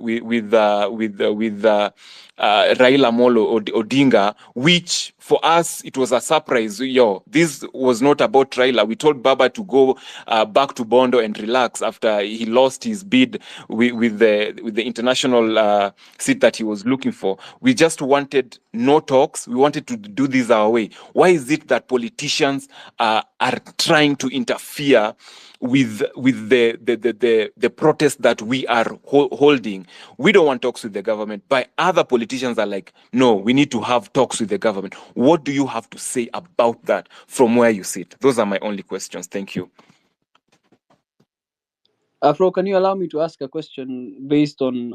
Raila Molo Odinga, which for us it was a surprise. This was not about Raila. We told Baba to go back to Bondo and relax after he lost his bid with the international seat that he was looking for. We just wanted no talks. We wanted to do this our way. Why is it that politicians are trying to interfere with the protest that we are holding? We don't want talks with the government, but other politicians are like, no, we need to have talks with the government. What do you have to say about that from where you sit? Those are my only questions. Thank you. Afro, can you allow me to ask a question based on,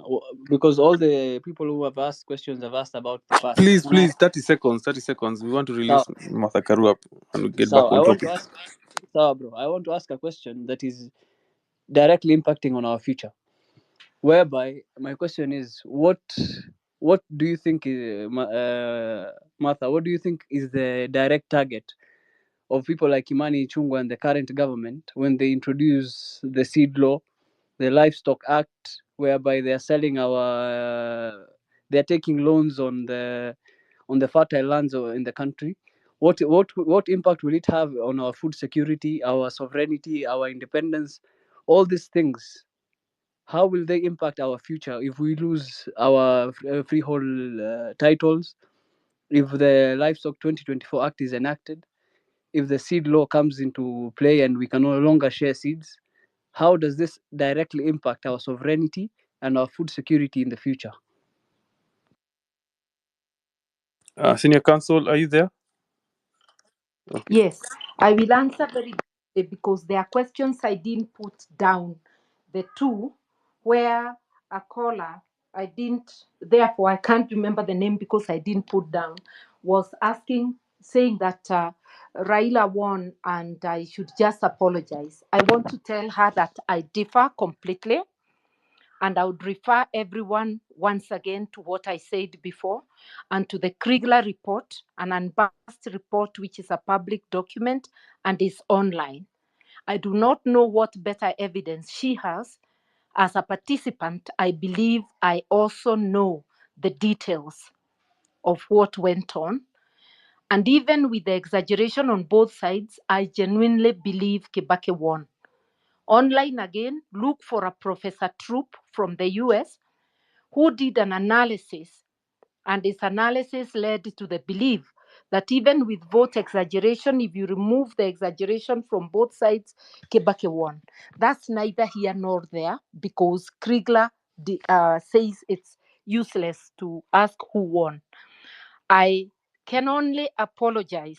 because all the people who have asked questions have asked about the past. Please, 30 seconds. We want to release Martha Karua and we get back on topic. I want to ask a question that is directly impacting on our future. Whereby my question is, what do you think, Martha? What do you think is the direct target of people like Imani Ichung'wah and the current government when they introduce the seed law, the Livestock Act, whereby they are selling they are taking loans on the fertile lands in the country? What impact will it have on our food security, our sovereignty, our independence, all these things? How will they impact our future if we lose our freehold titles, if the Livestock 2024 Act is enacted, if the seed law comes into play and we can no longer share seeds? How does this directly impact our sovereignty and our food security in the future? Senior Counsel, are you there? Okay. Yes, I will answer very quickly because there are questions I didn't put down. The two where a caller, therefore I can't remember the name because I didn't put down, was saying that Raila won and I should just apologize. I want to tell her that I differ completely. And I would refer everyone once again to what I said before and to the Kriegler report, an unbiased report which is a public document and is online. I do not know what better evidence she has. As a participant, I believe I also know the details of what went on. And even with the exaggeration on both sides, I genuinely believe Kibaki won. Online again, look for a Professor Troop from the US who did an analysis, and his analysis led to the belief that even with vote exaggeration, if you remove the exaggeration from both sides, Kibaki won. That's neither here nor there because Kriegler says it's useless to ask who won. I can only apologize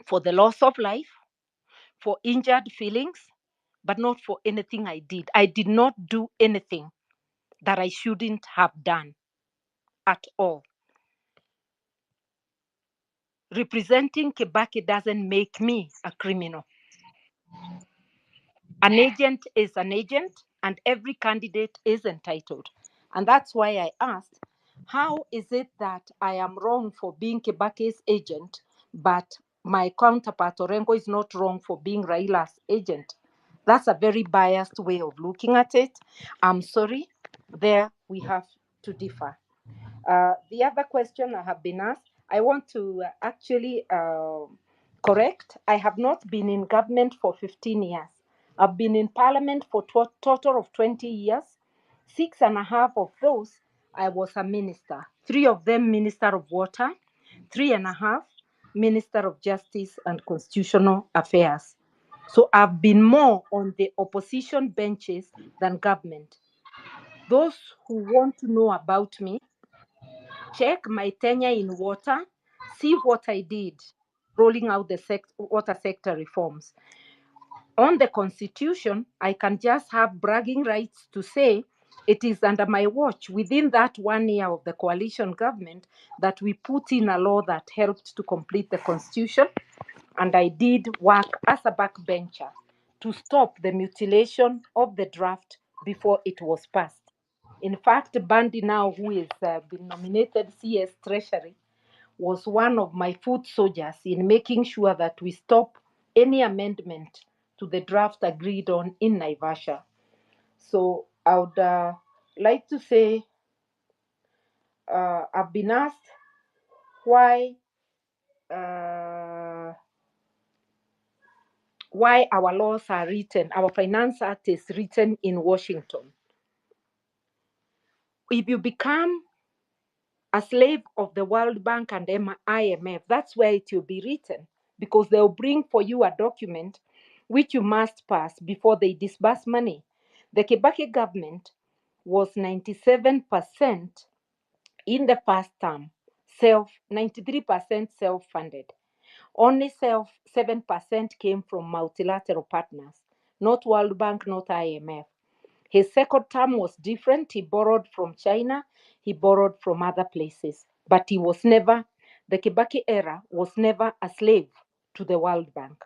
for the loss of life, for injured feelings, but not for anything I did. I did not do anything that I shouldn't have done at all. Representing Kibaki doesn't make me a criminal. An agent is an agent, and every candidate is entitled. And that's why I asked, how is it that I am wrong for being Kibaki's agent, but my counterpart Orengo is not wrong for being Raila's agent? That's a very biased way of looking at it. I'm sorry. There we have to differ. The other question I have been asked, I want to actually correct. I have not been in government for 15 years. I've been in parliament for total of 20 years. 6.5 of those, I was a minister. 3 of them minister of water, 3.5 minister of justice and constitutional affairs. So I've been more on the opposition benches than government. Those who want to know about me, check my tenure in water, see what I did rolling out the water sector reforms. On the constitution, I can just have bragging rights to say it is under my watch within that 1 year of the coalition government that we put in a law that helped to complete the constitution. And I did work as a backbencher to stop the mutilation of the draft before it was passed. In fact, Mbadi now, who is been nominated CS Treasury, was one of my foot soldiers in making sure that we stop any amendment to the draft agreed on in Naivasha. So I would like to say I've been asked why our laws are written, our Finance Act is written in Washington. If you become a slave of the World Bank and IMF, that's where it will be written, because they'll bring for you a document which you must pass before they disburse money. The Kibaki government was 97% in the first term, 93% self-funded. Only 7% came from multilateral partners, not World Bank, not IMF. His second term was different. He borrowed from China, he borrowed from other places, but he was never, the Kibaki era was never a slave to the World Bank.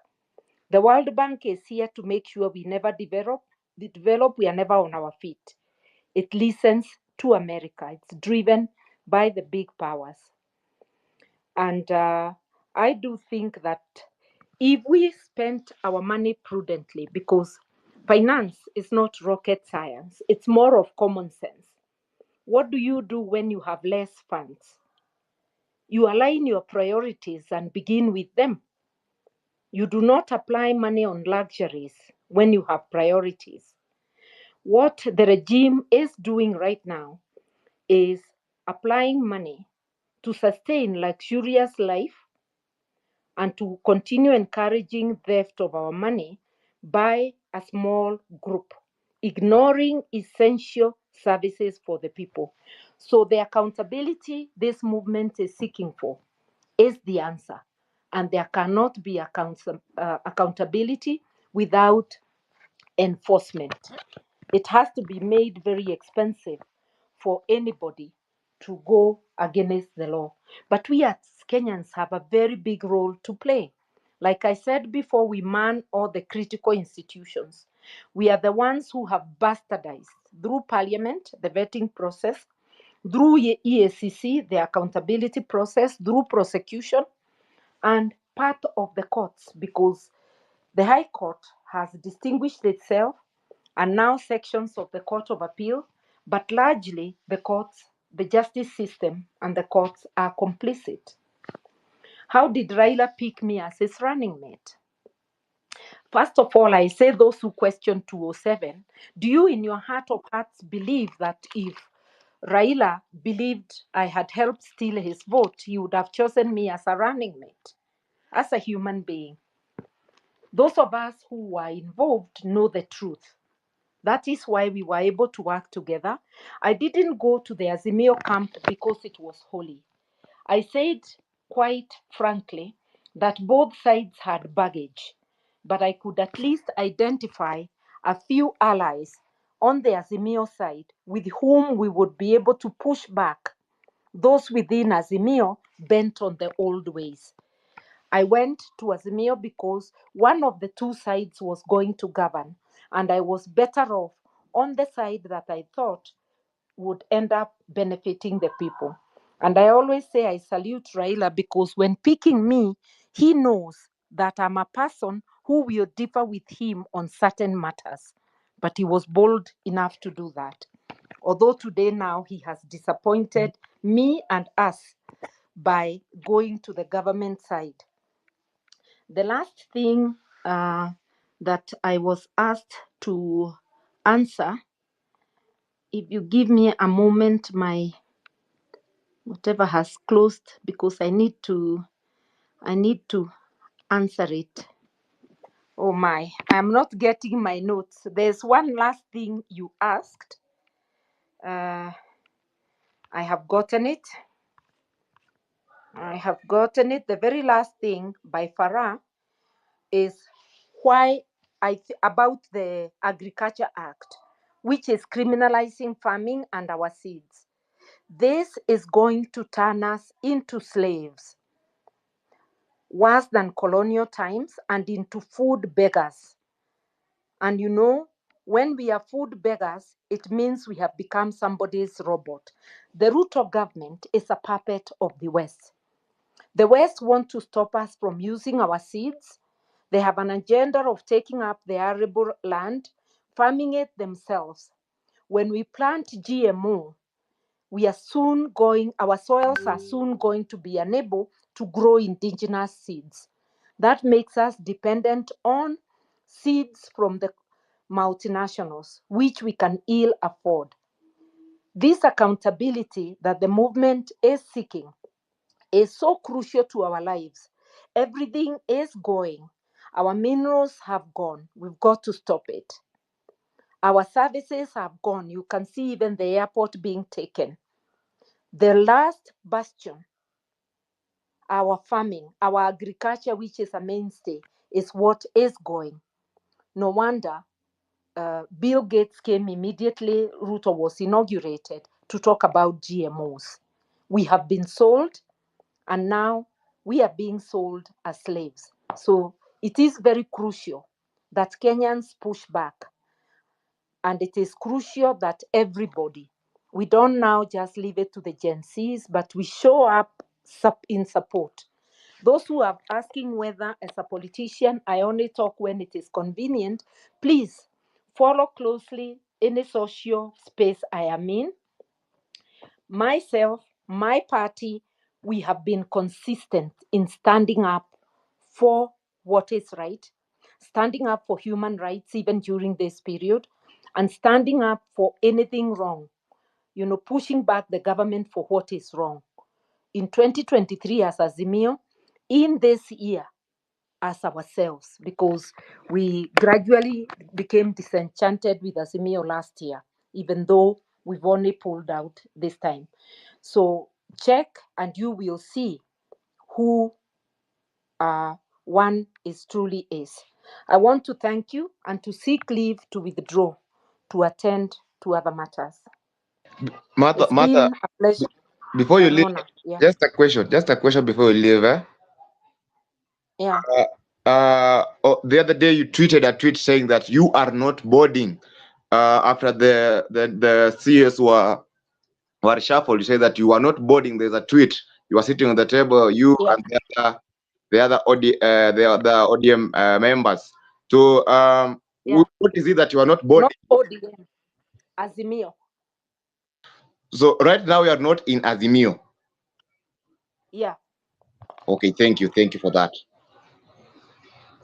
The World Bank is here to make sure we never develop, we are never on our feet. It listens to America. It's driven by the big powers. And I do think that if we spend our money prudently, because finance is not rocket science, it's more of common sense. What do you do when you have less funds? You align your priorities and begin with them. You do not apply money on luxuries when you have priorities. What the regime is doing right now is applying money to sustain luxurious life and to continue encouraging theft of our money by a small group, ignoring essential services for the people. So the accountability this movement is seeking for is the answer. And there cannot be accountability without enforcement. It has to be made very expensive for anybody to go against the law. But we as Kenyans have a very big role to play. Like I said before, we man all the critical institutions. We are the ones who have bastardized through parliament, the vetting process, through EACC, the accountability process, through prosecution, and part of the courts, because the High Court has distinguished itself, and now sections of the Court of Appeal, but largely the courts, the justice system, and the courts are complicit. How did Raila pick me as his running mate? First of all, I say those who question 207, do you in your heart of hearts believe that if Raila believed I had helped steal his vote, he would have chosen me as a running mate, as a human being? Those of us who were involved know the truth. That is why we were able to work together. I didn't go to the Azimio camp because it was holy. I said quite frankly that both sides had baggage, but I could at least identify a few allies on the Azimio side with whom we would be able to push back those within Azimio bent on the old ways. I went to Azimio because one of the two sides was going to govern, and I was better off on the side that I thought would end up benefiting the people. And I always say I salute Raila because when picking me, he knows that I'm a person who will differ with him on certain matters. But he was bold enough to do that. Although today now he has disappointed me and us by going to the government side. The last thing that I was asked to answer, if you give me a moment, my whatever has closed because I need to answer it. Oh my, I'm not getting my notes. There's one last thing you asked. I have gotten it. The very last thing by Farah is why about the Agriculture Act, which is criminalizing farming and our seeds. This is going to turn us into slaves, worse than colonial times, and into food beggars. And you know, when we are food beggars, it means we have become somebody's robot. The Ruto government is a puppet of the West. The West want to stop us from using our seeds. They have an agenda of taking up the arable land, farming it themselves. When we plant GMO, our soils are soon going to be unable to grow indigenous seeds. That makes us dependent on seeds from the multinationals, which we can ill afford. This accountability that the movement is seeking is so crucial to our lives. Everything is going. Our minerals have gone. We've got to stop it. Our services have gone. You can see even the airport being taken. The last bastion, our farming, our agriculture, which is a mainstay, is what is going. No wonder Bill Gates came immediately, Ruto was inaugurated, to talk about GMOs. We have been sold, and now we are being sold as slaves. So it is very crucial that Kenyans push back. And it is crucial that everybody, we don't now just leave it to the Gen Zs, but we show up in support. Those who are asking whether, as a politician, I only talk when it is convenient, please follow closely any social space I am in. Myself, my party, we have been consistent in standing up for what is right, standing up for human rights even during this period, and standing up for anything wrong, pushing back the government for what is wrong. In 2023 as Azimio, in this year as ourselves, because we gradually became disenchanted with Azimio last year, even though we've only pulled out this time. So check and you will see who one is truly is. I want to thank you and to seek leave to withdraw to attend to other matters. It's Martha, been a pleasure before you and leave, honor. Yeah. just a question before you leave. Yeah. The other day you tweeted a tweet saying that you are not boarding after the CS were shuffled. You say that you are not boarding. There's a tweet. You are sitting on the table, you Yeah. and the other ODM members. So Yeah. what is it that you are not boarding? Not ODM, Azimio. So right now you are not in Azimio. Yeah. Okay, thank you for that.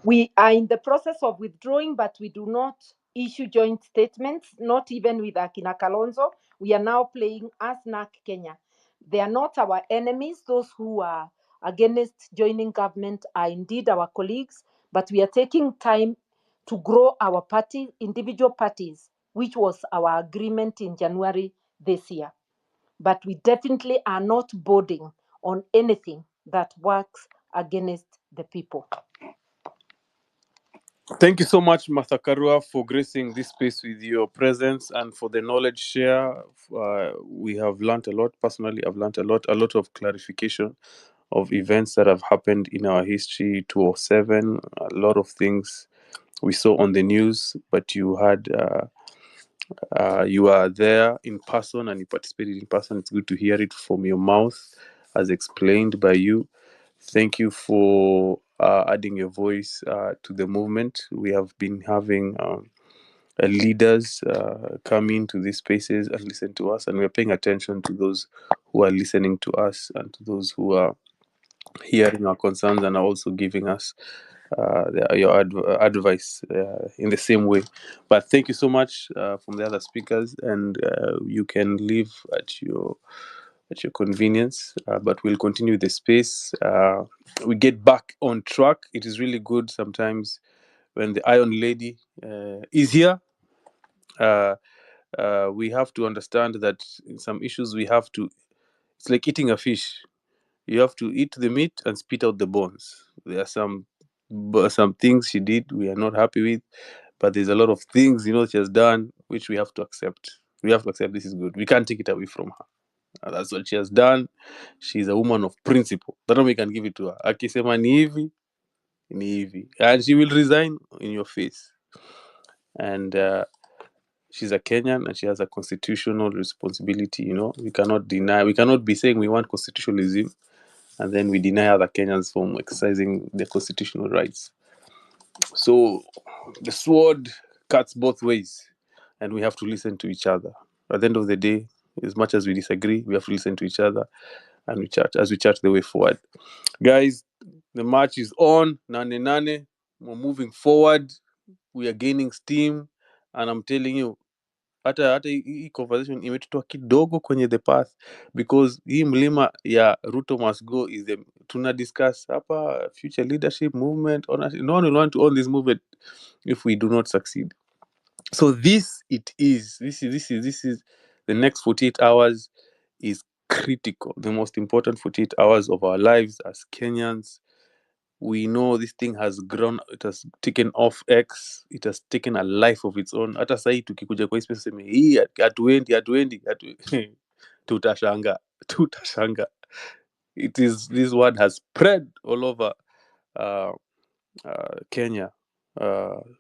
We are in the process of withdrawing, but we do not issue joint statements, not even with Akina Kalonzo. We are now playing as NAC Kenya. They are not our enemies. Those who are against joining government are indeed our colleagues, but we are taking time to grow our party, individual parties, which was our agreement in January this year. But we definitely are not boarding on anything that works against the people. Thank you so much, Martha Karua, for gracing this space with your presence and for the knowledge share. We have learned a lot. Personally, I've learned a lot of clarification of events that have happened in our history, 2007, a lot of things we saw on the news, but you had you are there in person and you participated in person. It's good to hear it from your mouth as explained by you. Thank you for adding your voice to the movement. We have been having leaders come into these spaces and listen to us, and we're paying attention to those who are listening to us and to those who are hearing our concerns and are also giving us your advice in the same way. But thank you so much from the other speakers, and you can leave at your convenience, but we'll continue the space. We get back on track. It is really good sometimes when the Iron Lady is here. We have to understand that in some issues we have to, it's like eating a fish. You have to eat the meat and spit out the bones. There are some things she did we are not happy with, but there's a lot of things she has done which we have to accept. We have to accept this is good. We can't take it away from her. That's what she has done. She's a woman of principle. That one we can give it to her. Akisema ni hivi, ni hivi. And she will resign in your face. And she's a Kenyan and she has a constitutional responsibility. We cannot deny, we cannot be saying we want constitutionalism and then we deny other Kenyans from exercising their constitutional rights. So the sword cuts both ways, and we have to listen to each other. At the end of the day, as much as we disagree, we have to listen to each other, and we chart the way forward. Guys, the march is on. Nane nane. We're moving forward. We are gaining steam, and I'm telling you, hata hii conversation imetutoa kidogo kwenye the path, because hii mlima ya Ruto must go is the tuna discuss hapa future leadership movement. No one will want to own this movement if we do not succeed. So this is the next 48 hours is critical, the most important 48 hours of our lives as Kenyans. We know this thing has grown, it has taken off X, it has taken a life of its own. Hata sahi tukikuja kwa hii space sema hii hatuendi tutashanga. This word has spread all over Kenya,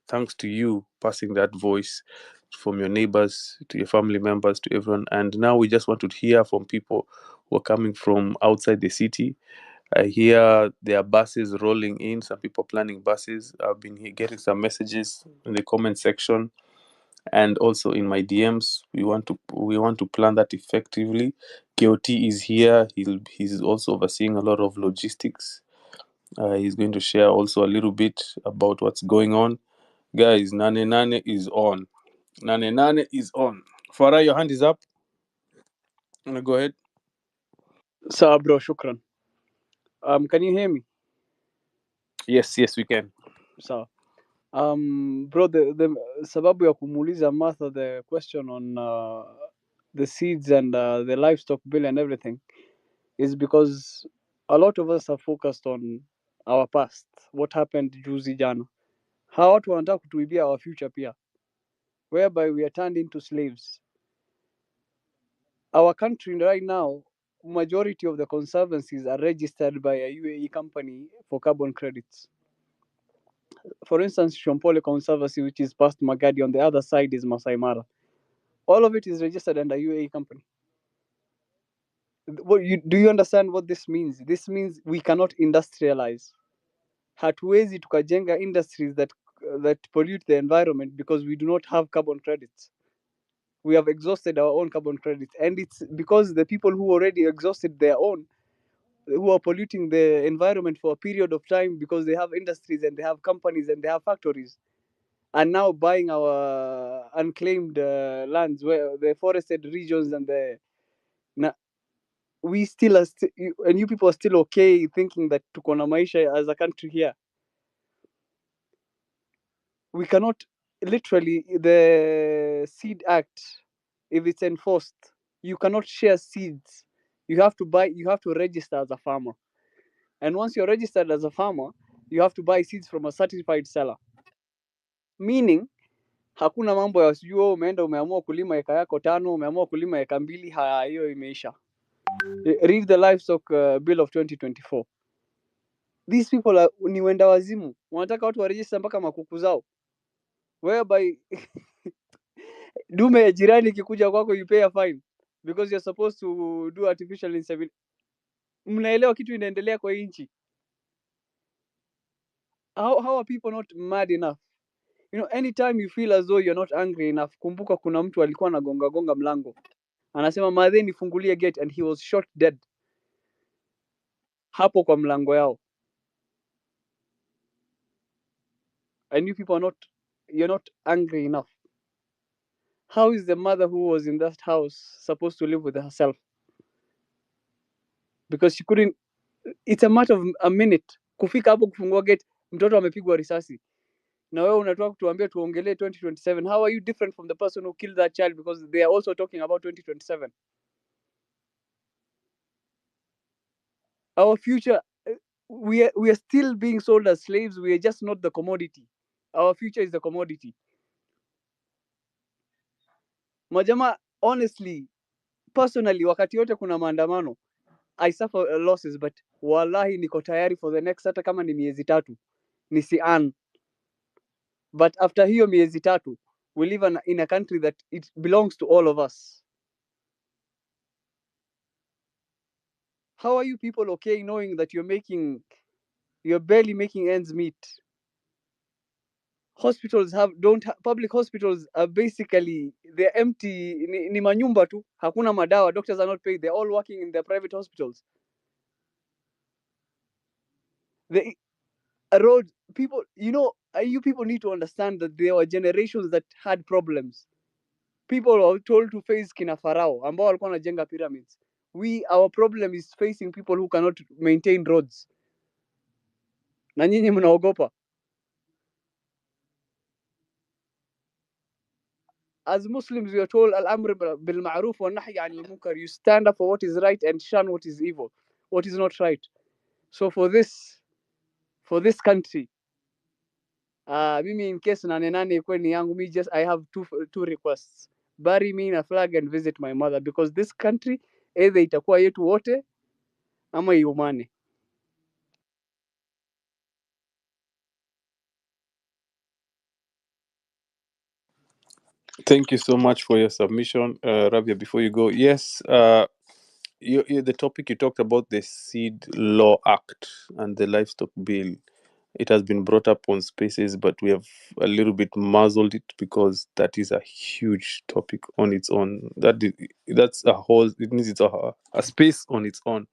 thanks to you passing that voice from your neighbors to your family members to everyone. And now we just want to hear from people who are coming from outside the city. I hear there are buses rolling in, some people planning buses. I've been getting some messages in the comment section and also in my DMs. We want to plan that effectively. KOT is here. He's also overseeing a lot of logistics. He's going to share also a little bit about what's going on. Guys, Nane Nane is on. Nane Nane is on. Farah, your hand is up. Go ahead. Sawa bro, shukran. Can you hear me? Yes, we can. Sawa. Bro, the sababu ya kumuuliza Martha the question on the seeds and the livestock bill and everything is because a lot of us are focused on our past, what happened juzi jana. Hawa watu wanataka kutuibia our future pia, whereby we are turned into slaves. Our country right now, majority of the conservancies are registered by a UAE company for carbon credits. For instance, Shompole Conservancy, which is past Magadi, on the other side is Masai Mara. All of it is registered under UAE company. Do you understand what this means? This means we cannot industrialize. Hatuwezi tukajenga industries that pollute the environment because we do not have carbon credits. We have exhausted our own carbon credits, and it's because the people who already exhausted their own, who are polluting the environment for a period of time because they have industries and they have companies and they have factories, and now buying our unclaimed lands, where the forested regions and we still are and you people are still okay thinking that tuko na maisha as a country here. We cannot, literally, the Seed Act, if it's enforced, you cannot share seeds. You have to register as a farmer, and once you're registered as a farmer, you have to buy seeds from a certified seller, meaning hakuna mambo ya sijui umeenda umeamua kulima eka yako 5, umeamua kulima eka 2, hiyo imeisha. Read the livestock bill of 2024. These people ni wenda wazimu, wanataka watu waregister mpaka makuku zao, whereby dume ya jirani ikikuja kwako you pay a fine because you're supposed to do artificial insemination. Mnaelewa kitu inaendelea kwa hii nchi? How are people not mad enough? You know, anytime you feel as though you're not angry enough, kumbuka kuna mtu alikuwa anagonga gonga mlango. Anasema madhe nifungulie gate, and he was shot dead. Hapo kwa mlango yao. And you people you're not angry enough. How is the mother who was in that house supposed to live with herself? Because she couldn't, it's a matter of a minute. Kufika hapo kufungua gate, mtoto amepigwa risasi. Na wewe unatoka kutuambia tuongelee 2027. How are you different from the person who killed that child, because they are also talking about 2027? Our future, we are still being sold as slaves. We are just not the commodity. Our future is the commodity. Majama, honestly, personally, wakati yote kuna maandamano, I suffer losses, but wallahi niko tayari for the next, hata kama ni miezi tatu nisi-earn. But after hiyo miezi tatu, we live in a country that it belongs to all of us. How are you people okay knowing that you're barely making ends meet? Hospitals public hospitals are basically, they're empty, ni manyumba tu, hakuna madawa, doctors are not paid, they're all working in their private hospitals. The road, people, you people need to understand that there were generations that had problems. People were told to face kina Farao ambao walikuwa wanajenga pyramids. Our problem is facing people who cannot maintain roads. Na nyinyi mnaogopa. As Muslims, we are told al-amr bil ma'ruf wa nahy anil munkar. You stand up for what is right and shun what is evil, what is not right. So for this country, mimi in case nane kweni yangu, I have two requests. Bury me in a flag and visit my mother, because this country either itakuwa yetu wote ama iumane. Thank you so much for your submission, Rabia. Before you go, yes, the topic you talked about, the Seed Law Act and the Livestock Bill. It has been brought up on Spaces, but we have a little bit muzzled it because that is a huge topic on its own. That's a whole. It needs a space on its own.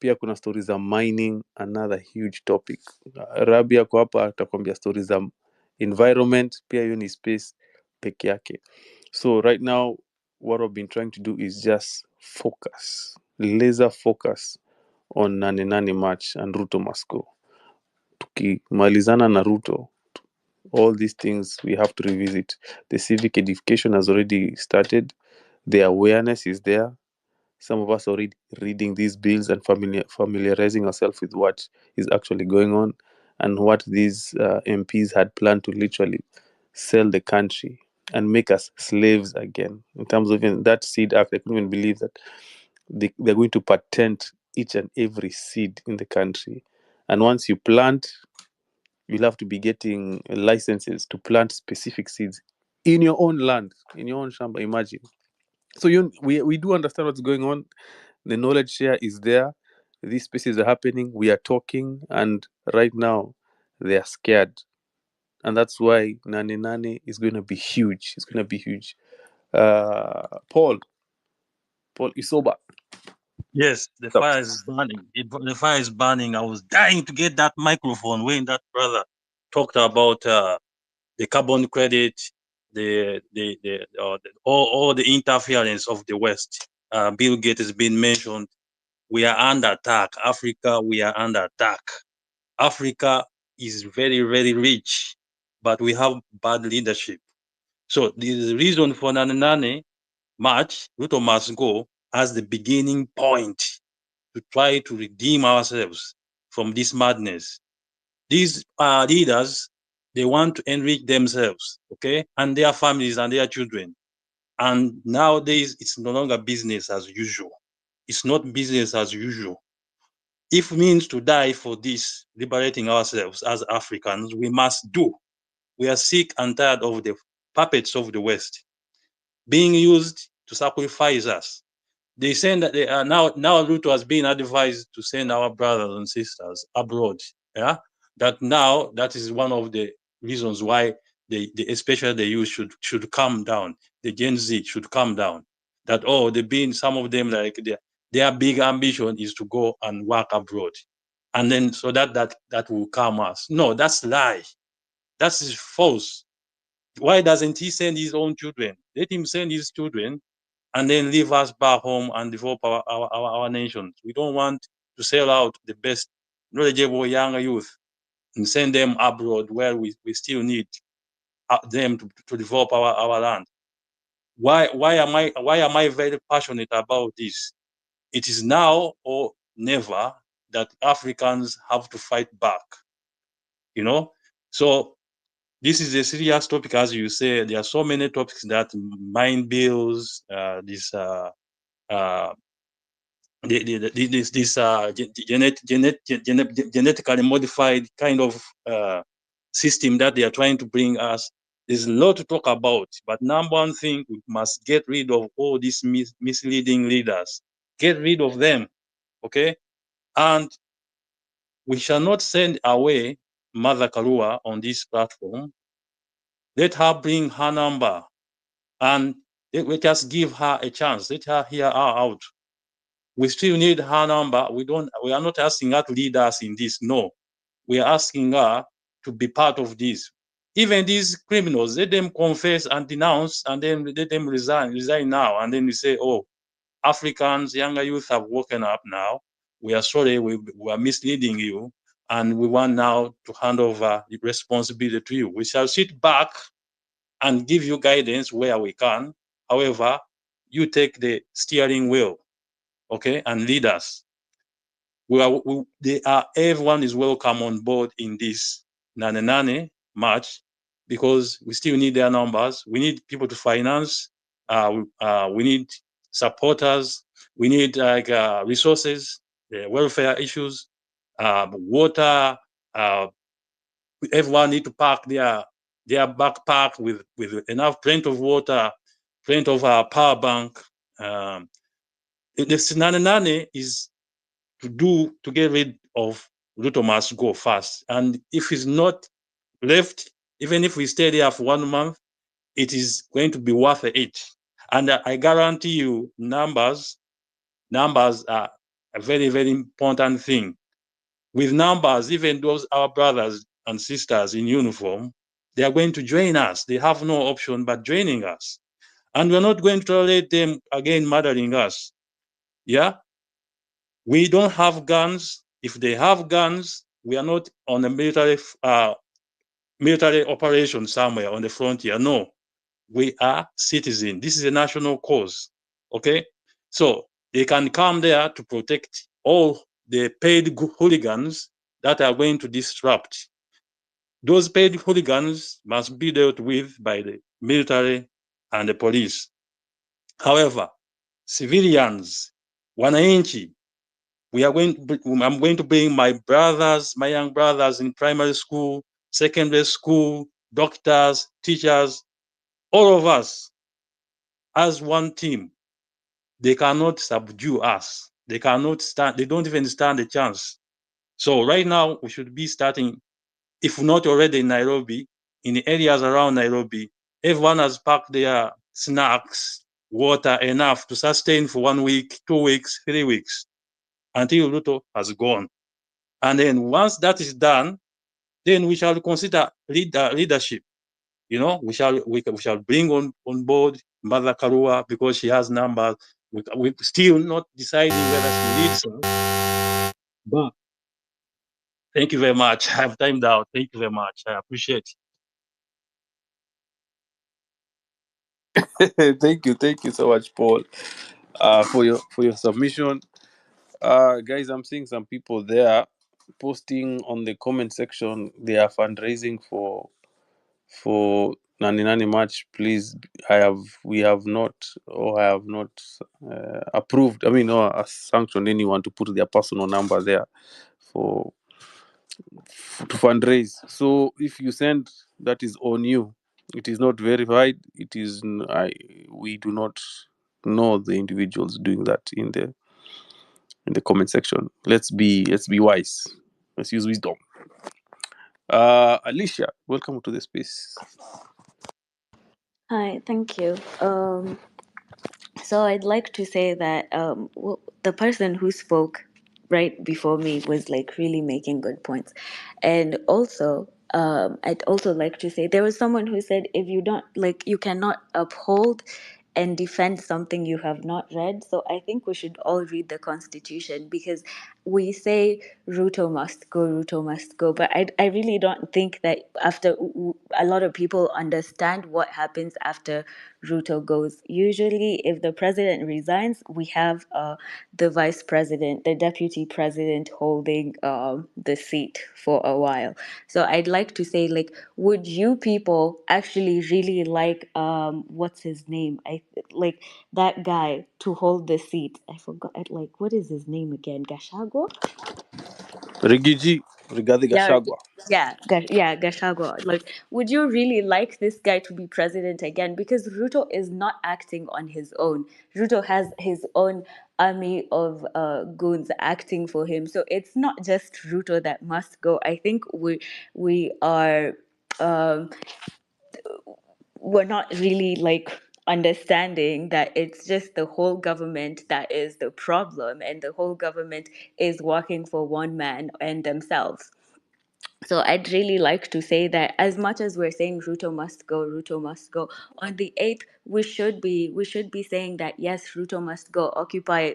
Pia kuna stories za mining, another huge topic. Rabia kwa hapa atakwambia stories za environment, pia hiyo ni space peke yake. So right now, what I've been trying to do is just laser focus on Nane March and Ruto must go. Tukimalizana na Ruto, all these things we have to revisit. The civic education has already started. The awareness is there. Some of us are already reading these bills and familiarizing ourselves with what is actually going on and what these MPs had planned to literally sell the country and make us slaves again. In terms of even that seed act, I couldn't even believe that they're going to patent each and every seed in the country. And once you plant, you'll have to be getting licenses to plant specific seeds in your own land, in your own shamba. Imagine. So we do understand what's going on. The knowledge share is there. These spaces are happening. We are talking, and right now they are scared, and that's why Nane is going to be huge. It's going to be huge. Paul Isoba. Yes, the Stop. fire is burning. The fire is burning. I was dying to get that microphone when that brother talked about the carbon credit, all the interference of the West. Bill Gates has been mentioned. We are under attack. Africa, we are under attack. Africa is very, very rich, but we have bad leadership. So the reason for Nane March, Ruto must go as the beginning point to try to redeem ourselves from this madness. These leaders, they want to enrich themselves, okay, and their families and their children. And nowadays, it's no longer business as usual. It's not business as usual. If it means to die for this, liberating ourselves as Africans, we must do. We are sick and tired of the puppets of the West being used to sacrifice us. They say that they are now Ruto has been advised to send our brothers and sisters abroad. Yeah, that is one of the reasons why especially the youth should calm down. The Gen Z should calm down. That some of them like their big ambition is to go and work abroad, and then so that will calm us. No, that's lie. That is false. Why doesn't he send his own children? Let him send his children and then leave us back home and develop our nation. We don't want to sell out the best knowledgeable young youth and send them abroad where we still need them to develop our land. Why am I very passionate about this? It is now or never that Africans have to fight back. So this is a serious topic, as you say. There are so many topics that mine bills, this genetically modified kind of system that they are trying to bring us. There's a lot to talk about, but number one thing, we must get rid of all these misleading leaders. Get rid of them, okay? And we shall not send away Mother Karua on this platform. Let her bring her number, and let us give her a chance. Let her hear her out. We still need her number. We are not asking her to lead us in this. No, we are asking her to be part of this. Even these criminals, let them confess and denounce, and then let them resign now. And then we say, oh, Africans, younger youth have woken up now. We are sorry, we are misleading you, and we want now to hand over the responsibility to you. We shall sit back and give you guidance where we can. However, you take the steering wheel, okay, and lead us. Everyone is welcome on board in this Nane march, because we still need their numbers. We need people to finance. We need supporters. We need resources, welfare issues, water. Everyone need to pack their backpack with enough, plenty of water, plenty of power bank. The Nane is to get rid of Ruto must go fast. And if he's not left, even if we stay there for 1 month, it is going to be worth it. And I guarantee you, numbers are a very, very important thing. With numbers, even those our brothers and sisters in uniform, they are going to join us. They have no option but joining us. And we're not going to tolerate them again murdering us. Yeah? We don't have guns. If they have guns, we are not on a military operation somewhere on the frontier. No, we are citizens. This is a national cause. Okay, so they can come there to protect all the paid hooligans that are going to disrupt. Those paid hooligans must be dealt with by the military and the police. However, civilians, wananchi, I'm going to bring my young brothers in primary school, secondary school, doctors, teachers, all of us as one team. They cannot subdue us. They don't even stand a chance. So right now we should be starting, if not already in Nairobi, in the areas around Nairobi. Everyone has packed their snacks, water enough to sustain for 1 week, 2 weeks, 3 weeks, until Ruto has gone. And then once that is done, then we shall consider leadership. We shall bring on board Mother Karua, because she has numbers. We're still not deciding whether she leads us. But thank you very much. I have timed out. Thank you very much. I appreciate it. Thank you so much, Paul, for your submission. Guys, I'm seeing some people there posting on the comment section. They are fundraising for Nani March. Please, we have not, or I have not approved. I mean, or sanctioned anyone to put their personal number there to fundraise. So if you send, that is on you. It is not verified. We do not know the individuals doing that in the comment section. Let's be wise. Let's use wisdom. Alicia, welcome to the space. Hi, thank you. So I'd like to say that the person who spoke right before me was like really making good points, and also I'd also like to say there was someone who said if you don't like you cannot uphold and defend something you have not read. So I think we should all read the Constitution because we say Ruto must go. But I really don't think that a lot of people understand what happens after Ruto goes. Usually, if the president resigns, we have the vice president, the deputy president holding the seat for a while. So I'd like to say, like, would you people actually really like what's his name? I like that guy to hold the seat. I forgot like what is his name again? Gachagua? Rigiji, Rigathi Yeah, Gachagua. Gachagua. Like, would you really like this guy to be president again? Because Ruto is not acting on his own. Ruto has his own army of goons acting for him. So it's not just Ruto that must go. I think we are um, we're not really like understanding that it's just the whole government that is the problem, and the whole government is working for one man and themselves. So I'd really like to say that as much as we're saying Ruto must go, on the 8th we should be saying that yes, Ruto must go, occupy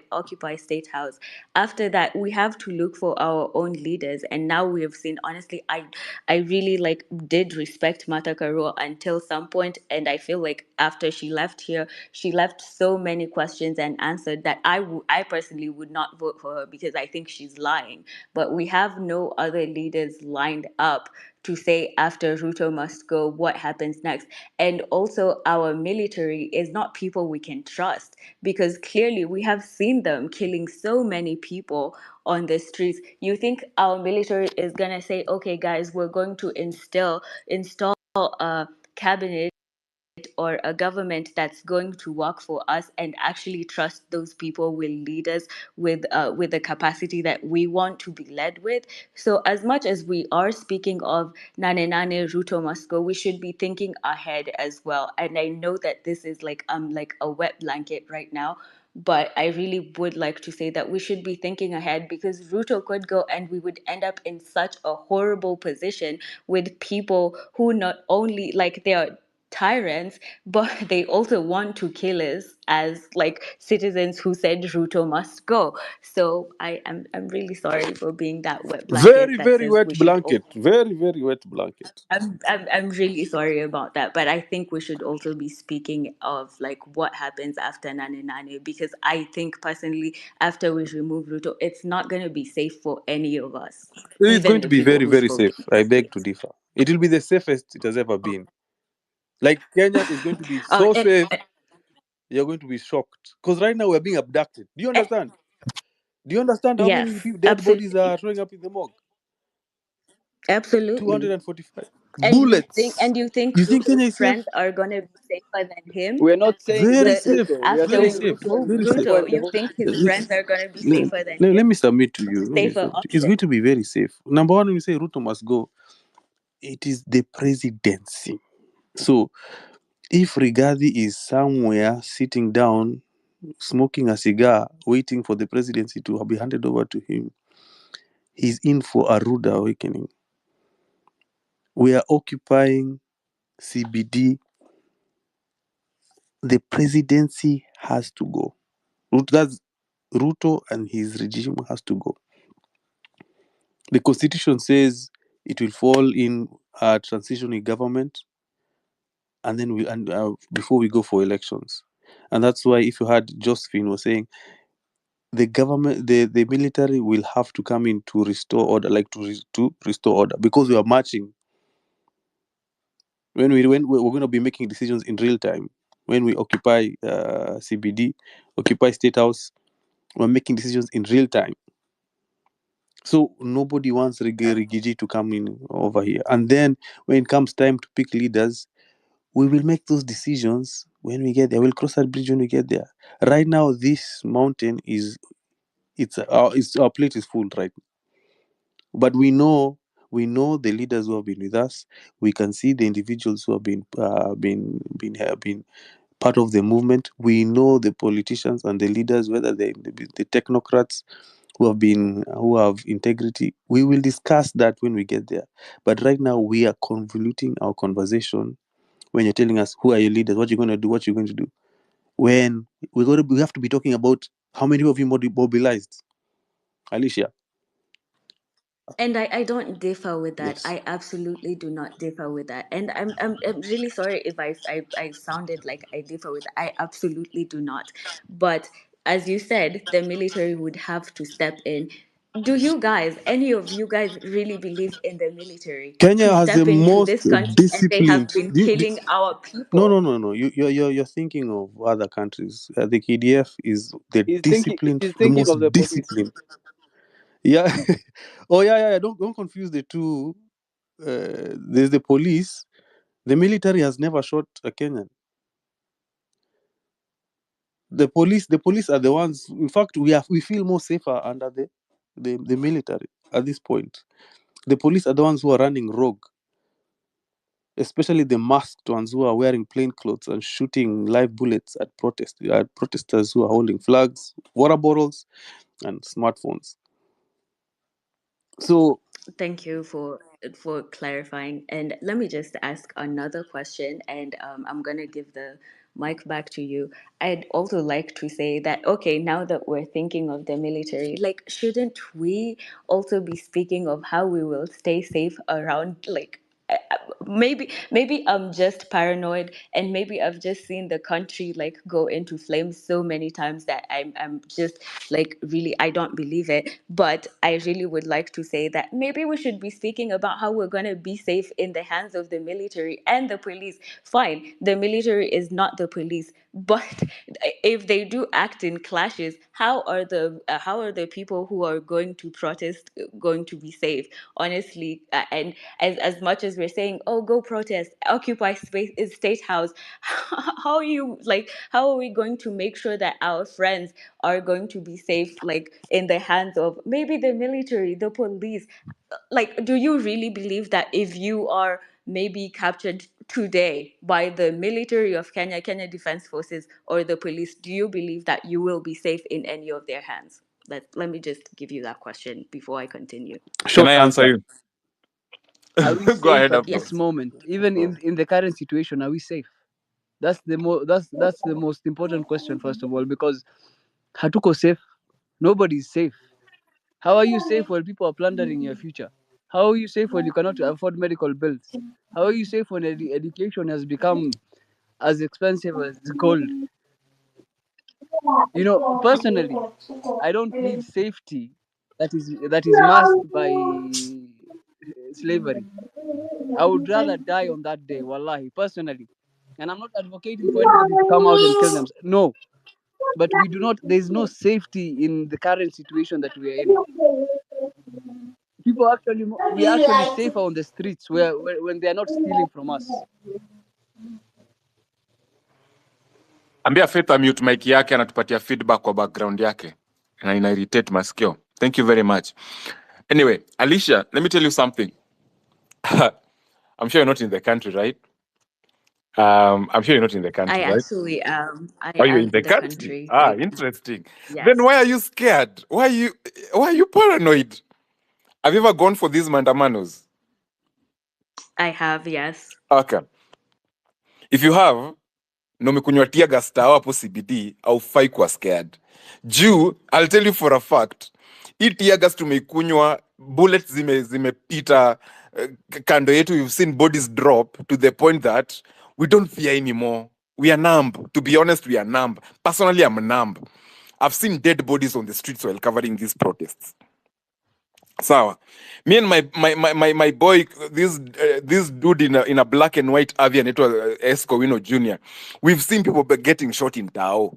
State House. After that, we have to look for our own leaders. And now we have seen, honestly, I really like did respect Mata Karua until some point, and I feel like after she left here, she left so many questions and answered that I personally would not vote for her because I think she's lying. But we have no other leaders lined up to say after Ruto must go, what happens next. And also, our military is not people we can trust because clearly we have seen them killing so many people on the streets. You think our military is going to say, okay, guys, we're going to install a cabinet or a government that's going to work for us and actually trust those people will lead us with the capacity that we want to be led with. So as much as we are speaking of Nane Nane Ruto must go, we should be thinking ahead as well. And I know that this is like a wet blanket right now, but I really would like to say that we should be thinking ahead because Ruto could go and we would end up in such a horrible position with people who not only like they are tyrants, but they also want to kill us as like citizens who said Ruto must go. So I'm really sorry for being that wet blanket Very, that very says wet we should all. blanket. Very, very wet blanket. I'm really sorry about that, but I think we should also be speaking of like what happens after Nane Nane because I think personally after we remove Ruto, it's not going to be safe for any of us, It's even going to the be people very, who very spoke safe. in I this beg to space. differ. It will be the safest it has ever been. Like Kenya is going to be so And safe, you're going to be shocked. Because right now we're being abducted. Do you understand? Do you understand how many yes, dead bodies absolutely. are showing up in the morgue? Absolutely. 245 bullets. And you think You think Kenya Ruto's is safe? friends are gonna be safer than him? We're not saying Very The they're safe safe. though. We are after Very saying safe. remove Ruto Very will safe. Ruto, spoil the you whole think his Let, friends are gonna be let, safer than let him? me submit to you. Let me Safer submit. It's option. going to be very safe. Number one, when you say Ruto must go, it is the presidency. So if Rigathi is somewhere sitting down, smoking a cigar, waiting for the presidency to be handed over to him, he's in for a rude awakening. We are occupying CBD. The presidency has to go. That's Ruto and his regime has to go. The constitution says it will fall in a transitional government, and then before we go for elections, and that's why if you had Josephine was saying the government, the military will have to come in to restore order, like to restore order, because we are marching. When we're going to be making decisions in real time. When we occupy CBD, occupy State House, we're making decisions in real time. So nobody wants Rigiji to come in over here. And then when it comes time to pick leaders, we will make those decisions when we get there. We'll cross that bridge when we get there. Right now, this mountain our plate is full, right? But we know We know the leaders who have been with us. We can see the individuals who have been part of the movement. We know the politicians and the leaders, whether the technocrats who have integrity. We will discuss that when we get there. But right now we are convoluting our conversation when you're telling us who are your leaders, what you're going to do, what you're going to do. When we have to be talking about how many of you mobilized. Alicia. And I don't differ with that. Yes. I absolutely do not differ with that. And I'm really sorry if I sounded like I differ with that. I absolutely do not. But as you said, the military would have to step in. Do you guys, any of you guys, really believe in the military Kenya to has the step into most this country and they have disciplined. been killing our people? No. You're thinking of other countries. The KDF is the disciplined, He's the thinking most of the police. disciplined. Yeah. Oh yeah. Don't confuse the two. There's the police. The military has never shot a Kenyan. The police are the ones. In fact, we feel more safer under the military at this point. The police are the ones who are running rogue, especially the masked ones who are wearing plain clothes and shooting live bullets at protesters who are holding flags, water bottles, and smartphones. So Thank you for clarifying. And let me just ask another question, and I'm gonna give the mic back to you. I'd also like to say that, okay, now that we're thinking of the military, like, shouldn't we also be speaking of how we will stay safe around, like, maybe I'm just paranoid, and maybe I've just seen the country like go into flames so many times that I'm just like, really, I don't believe it. But I really would like to say that maybe we should be speaking about how we're going to be safe in the hands of the military and the police. Fine, the military is not the police, but if they do act in clashes, how are the people who are going to protest going to be safe? Honestly, and as much as we're saying, oh, go protest, occupy space is state house, how are you, like, how are we going to make sure that our friends are going to be safe, like, in the hands of maybe the military, the police? Like, do you really believe that if you are maybe captured today by the military of Kenya Defense Forces, or the police, do you believe that you will be safe in any of their hands? Let me just give you that question before I continue. Can Short I answer answer. you? Are we Go safe ahead, at Abdul. this Yes. moment? Even in the current situation, are we safe? That's the most important question, first of all, because hatuko safe. Nobody's safe. How are you safe when people are plundering your future? How are you safe when you cannot afford medical bills? How are you safe when education has become as expensive as gold? You know, personally, I don't need safety that is masked by slavery. I would rather die on that day, wallahi, personally. And I'm not advocating for anybody to come out and kill them. No, but we do not. There is no safety in the current situation that we are in. People actually, we are actually safer on the streets where when they are not stealing from us. Ambia Faith amute mic yake, anatupatia feedback kwa background yake na ina irritate masikio. Thank you very much. Anyway, Alicia, let me tell you something. I'm sure you're not in the country, right? I'm sure you're not in the country, I right? actually I Are you am in the in the country? country. Ah, interesting. Then Yes, why are you scared? Why are you paranoid? Have you ever gone for these mandamanos? I have, yes. Okay. If you have, na umekunywa tear gas tao hapo CBD, haufai kuwa scared. Juu, I'll tell you for a fact, hii tear gas tumeikunywa, bullets zimepita kando yetu, you've seen bodies drop to the point that we don't fear anymore. We are numb. To be honest, we are numb. Personally, I'm numb. I've seen dead bodies on the streets while covering these protests. Sawa. Me and my boy, this dude in a black and white avian, it was Escowino Jr. We've seen people getting shot in Tao.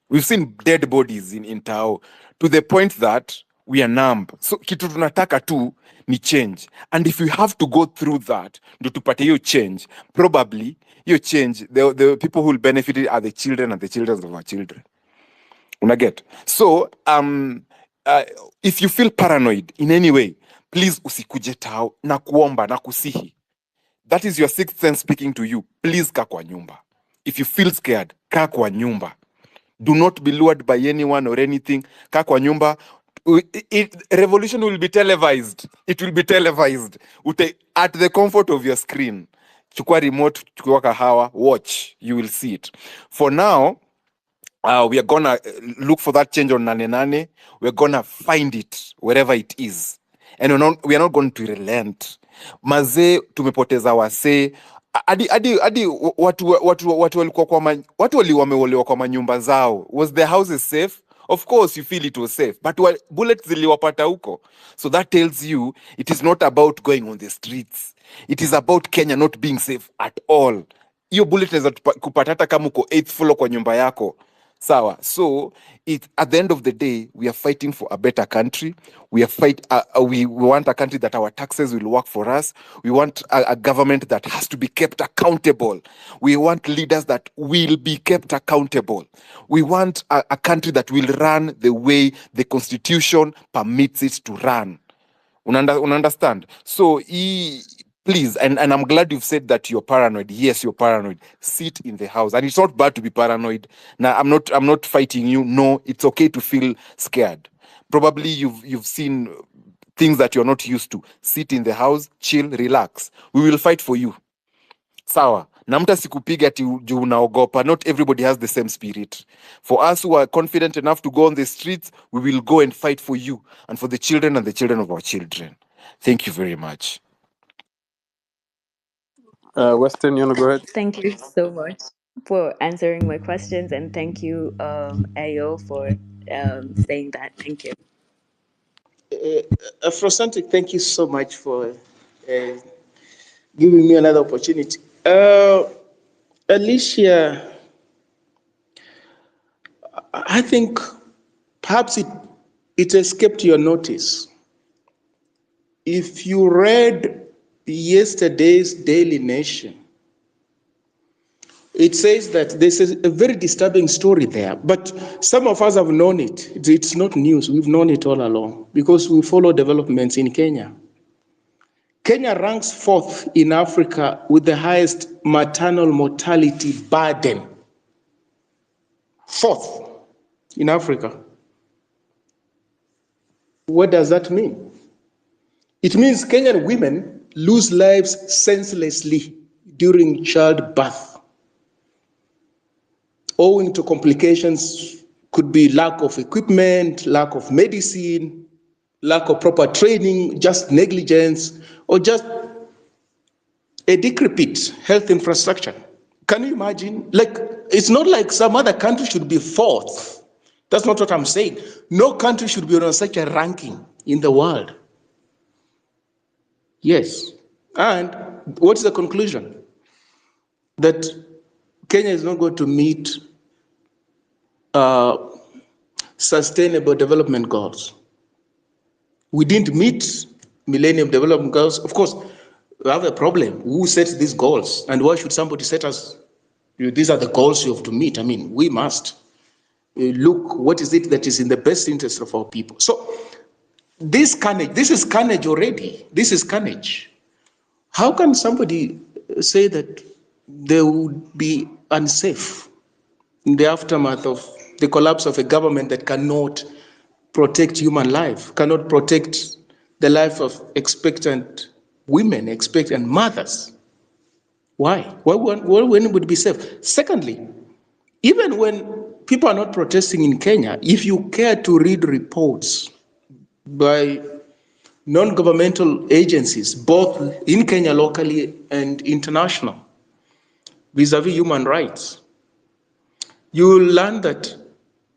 We've seen dead bodies in Tao, to the point that we are numb. So kitu tunataka tu ni change. And if we have to go through that, ndio tupate hiyo change, probably hiyo change, the people who will benefit it are the children and the children of our children. Una get? So, if you feel paranoid in any way, please usikuje tao, na kuomba na kusihi. That is your sixth sense speaking to you. Please kaa kwa nyumba. If you feel scared, kaa kwa nyumba. Do not be lured by anyone or anything. Kaa kwa nyumba. Revolution will be televised. It will be televised. At the comfort of your screen. Chukua remote, chukua kahawa, watch. You will see it. For now, we are gonna look for that change on Nane Nane. We're gonna find it wherever it is. And we are not going to relent. Mazee tumepoteza wasee. Hadi watu walikuwa kwa watu wameolewa kwa manyumba zao. Was their houses safe? Of course you feel it was safe, but bullets ziliwapata huko. So that tells you it is not about going on the streets. It is about Kenya not being safe at all. Hiyo bullet inaweza kupata hata kama uko 8th floor kwa nyumba yako. Sawa. So at the end of the day, we are fighting for a better country. We want a country that our taxes will work for us. We want a government that has to be kept accountable. We want leaders that will be kept accountable. We want a country that will run the way the constitution permits it to run. Understand? So please, and I'm glad you've said that you're paranoid. Yes, you're paranoid. Sit in the house. And it's not bad to be paranoid. Now, I'm not fighting you. No, it's okay to feel scared. Probably you've seen things that you're not used to. Sit in the house, chill, relax. We will fight for you. Sawa. Na mtu asikupiga ati juu unaogopa. Not everybody has the same spirit. For us who are confident enough to go on the streets, we will go and fight for you and for the children and the children of our children. Thank you very much. Western, you want to go ahead? Thank you so much for answering my questions, and thank you, Ayo, for saying that. Thank you. Afrocentric, thank you so much for giving me another opportunity. Alicia, I think perhaps it escaped your notice. If you read yesterday's Daily Nation, it says that this is a very disturbing story there, but some of us have known it. It's not news. We've known it all along because we follow developments in Kenya. Kenya ranks 4th in Africa with the highest maternal mortality burden. 4th in Africa. What does that mean? It means Kenyan women lose lives senselessly during childbirth, owing to complications. Could be lack of equipment, lack of medicine, lack of proper training, just negligence, or just a decrepit health infrastructure. Can you imagine? Like, it's not like some other country should be 4th. That's not what I'm saying. No country should be on such a ranking in the world. Yes. And what's the conclusion? That Kenya is not going to meet sustainable development goals. We didn't meet Millennium Development Goals. Of course, we have a problem. Who sets these goals? And why should somebody set us? These are the goals you have to meet. I mean, we must look, what is it that is in the best interest of our people? So this is carnage already. This is carnage. How can somebody say that they would be unsafe in the aftermath of the collapse of a government that cannot protect human life, cannot protect the life of expectant women, expectant mothers? Why? Why would anybody be safe? Secondly, even when people are not protesting in Kenya, if you care to read reports by non-governmental agencies, both in Kenya locally and international, vis-a-vis human rights, you will learn that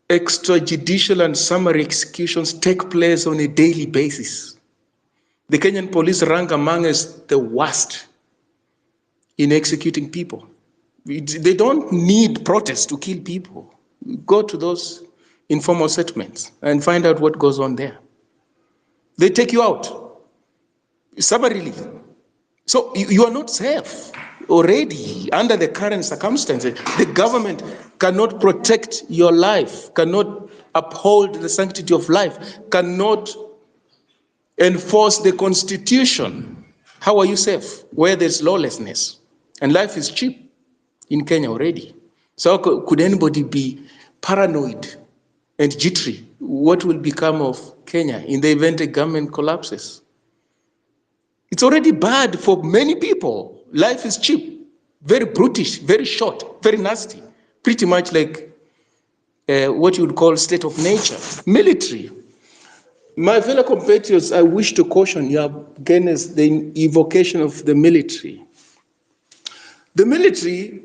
extrajudicial and summary executions take place on a daily basis. The Kenyan police rank among the worst in executing people. They don't need protests to kill people. Go to those informal settlements and find out what goes on there. They take you out summarily. So you are not safe already under the current circumstances. The government cannot protect your life, cannot uphold the sanctity of life, cannot enforce the constitution, how are you safe where there's lawlessness? And life is cheap in Kenya already. So could anybody be paranoid and jittery? What will become of Kenya in the event a government collapses? It's already bad for many people. Life is cheap, very brutish, very short, very nasty, pretty much like what you would call state of nature. Military. My fellow compatriots, I wish to caution you against the evocation of the military. The military,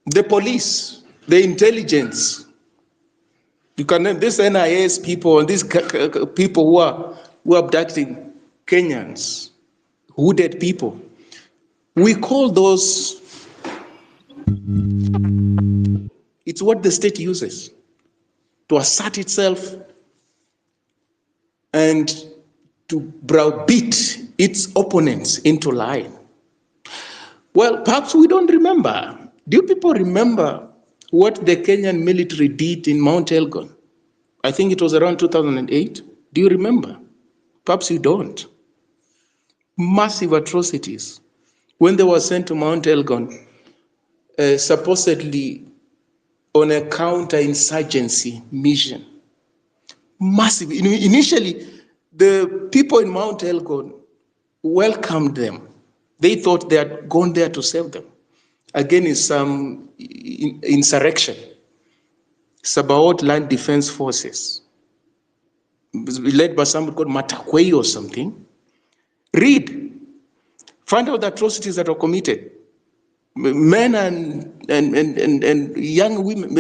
the police, the intelligence, you can name these NIS people and these people who are abducting Kenyans, hooded people. We call those, it's what the state uses to assert itself and to browbeat its opponents into line. Well, perhaps we don't remember. Do people remember what the Kenyan military did in Mount Elgon? I think it was around 2008. Do you remember? Perhaps you don't. Massive atrocities. When they were sent to Mount Elgon, supposedly on a counter-insurgency mission. Massive. Initially, the people in Mount Elgon welcomed them. They thought they had gone there to save them against some insurrection. Sabaot Land Defense Forces, led by somebody called Matakwei or something. Read, find out the atrocities that were committed. Men and young women,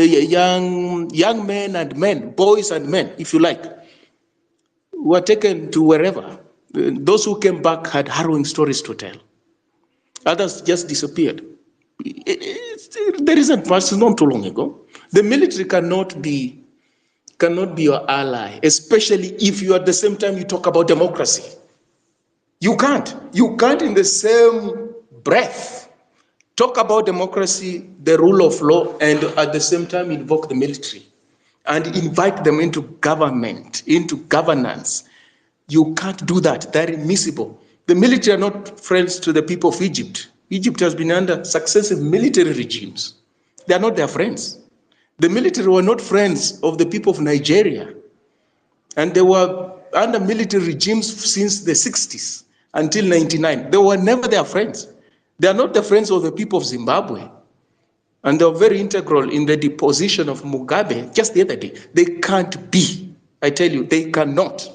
young men and men, boys and men, if you like, were taken to wherever. Those who came back had harrowing stories to tell. Others just disappeared. There isn't past, not too long ago. The military cannot be your ally, especially if you at the same time you talk about democracy. You can't in the same breath talk about democracy, the rule of law, and at the same time invoke the military and invite them into government, into governance. You can't do that. They're immiscible. The military are not friends to the people of Egypt. Egypt has been under successive military regimes. They are not their friends. The military were not friends of the people of Nigeria. And they were under military regimes since the 60s until 99. They were never their friends. They are not the friends of the people of Zimbabwe. And they were very integral in the deposition of Mugabe just the other day. They can't be. I tell you, they cannot.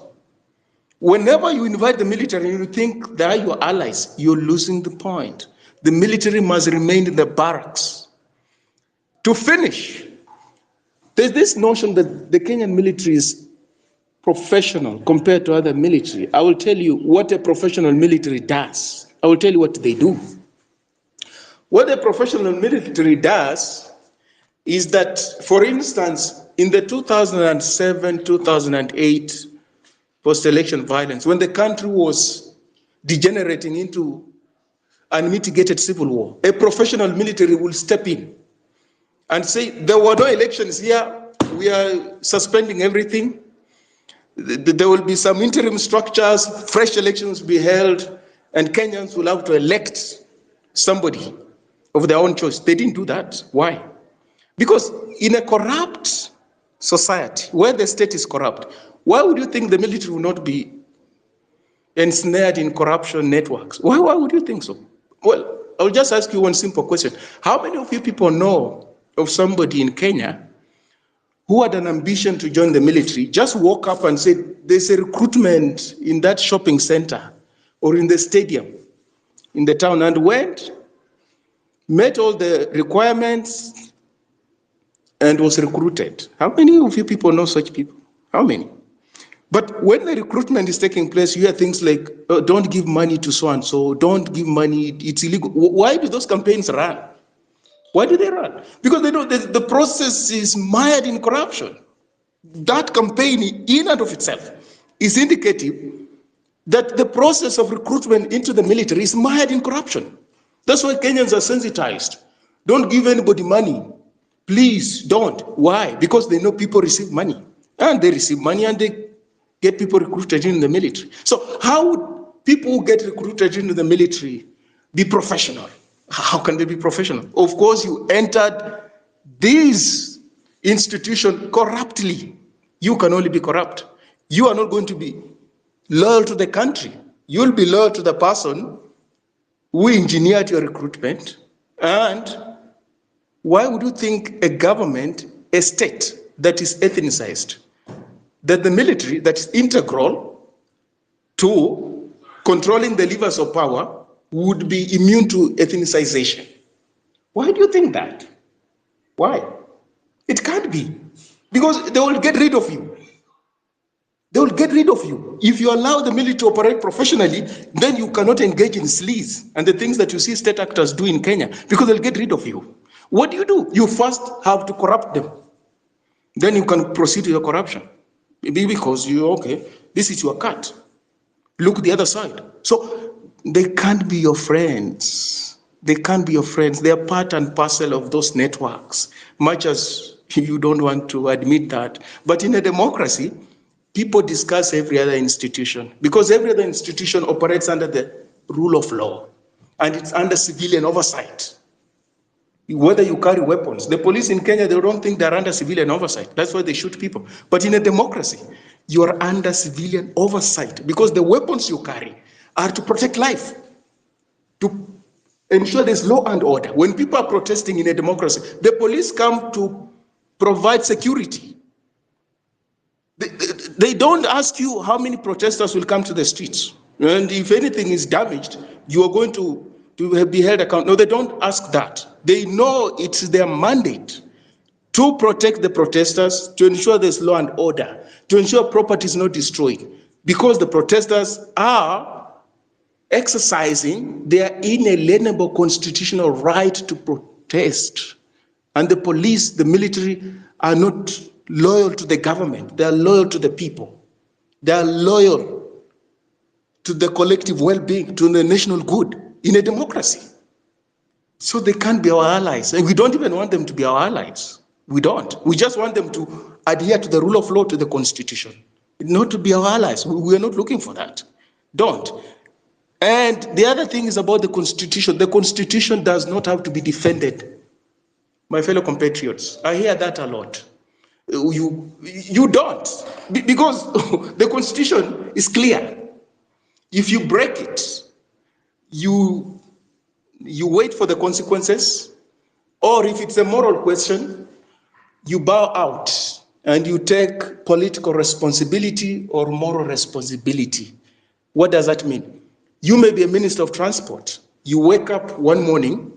Whenever you invite the military and you think they are your allies, you're losing the point. The military must remain in the barracks. To finish, there's this notion that the Kenyan military is professional compared to other military. I will tell you what a professional military does. I will tell you what they do. What a professional military does is that, for instance, in the 2007-2008 post-election violence, when the country was degenerating into unmitigated civil war, a professional military will step in and say, there were no elections here, we are suspending everything, there will be some interim structures, fresh elections will be held, and Kenyans will have to elect somebody of their own choice. They didn't do that. Why? Because in a corrupt society, where the state is corrupt, why would you think the military will not be ensnared in corruption networks? Why would you think so? Well, I'll just ask you one simple question. How many of you people know of somebody in Kenya who had an ambition to join the military, just woke up and said, there's a recruitment in that shopping center or in the stadium in the town, and went, met all the requirements, and was recruited? How many of you people know such people? How many? But when the recruitment is taking place, you hear things like, oh, don't give money to so-and-so, don't give money, it's illegal. Why do those campaigns run? Why do they run? Because they know the process is mired in corruption. That campaign in and of itself is indicative that the process of recruitment into the military is mired in corruption. That's why Kenyans are sensitized. Don't give anybody money. Please don't. Why? Because they know people receive money. And they receive money and they get people recruited in the military. So how would people who get recruited into the military be professional? How can they be professional? Of course, you entered these institutions corruptly. You can only be corrupt. You are not going to be loyal to the country. You'll be loyal to the person who engineered your recruitment. And why would you think a government, a state that is ethnicized, that the military that is integral to controlling the levers of power would be immune to ethnicization? Why do you think that? Why? It can't be. Because they will get rid of you. They will get rid of you. If you allow the military to operate professionally, then you cannot engage in sleaze and the things that you see state actors do in Kenya, because they'll get rid of you. What do? You first have to corrupt them. Then you can proceed with your corruption. Maybe because okay, this is your cut. Look the other side. So they can't be your friends. They can't be your friends. They are part and parcel of those networks, much as you don't want to admit that. But in a democracy, people discuss every other institution because every other institution operates under the rule of law and it's under civilian oversight. Whether you carry weapons, the police in Kenya, they don't think they're under civilian oversight. That's why they shoot people. But in a democracy, you are under civilian oversight because the weapons you carry are to protect life, to ensure there's law and order. When people are protesting in a democracy, the police come to provide security. They don't ask you how many protesters will come to the streets. And if anything is damaged, you are going to be held accountable. No, they don't ask that. They know it's their mandate to protect the protesters, to ensure there's law and order, to ensure property is not destroyed, because the protesters are exercising their inalienable constitutional right to protest. And the police, the military, are not loyal to the government. They are loyal to the people. They are loyal to the collective well-being, to the national good in a democracy. So they can't be our allies. And we don't even want them to be our allies. We don't. We just want them to adhere to the rule of law, to the constitution, not to be our allies. We are not looking for that. Don't. And the other thing is about the constitution. The constitution does not have to be defended. My fellow compatriots, I hear that a lot. You don't, because the constitution is clear. If you break it, you wait for the consequences, or if it's a moral question, you bow out and you take political responsibility or moral responsibility. What does that mean? You may be a minister of transport. You wake up one morning,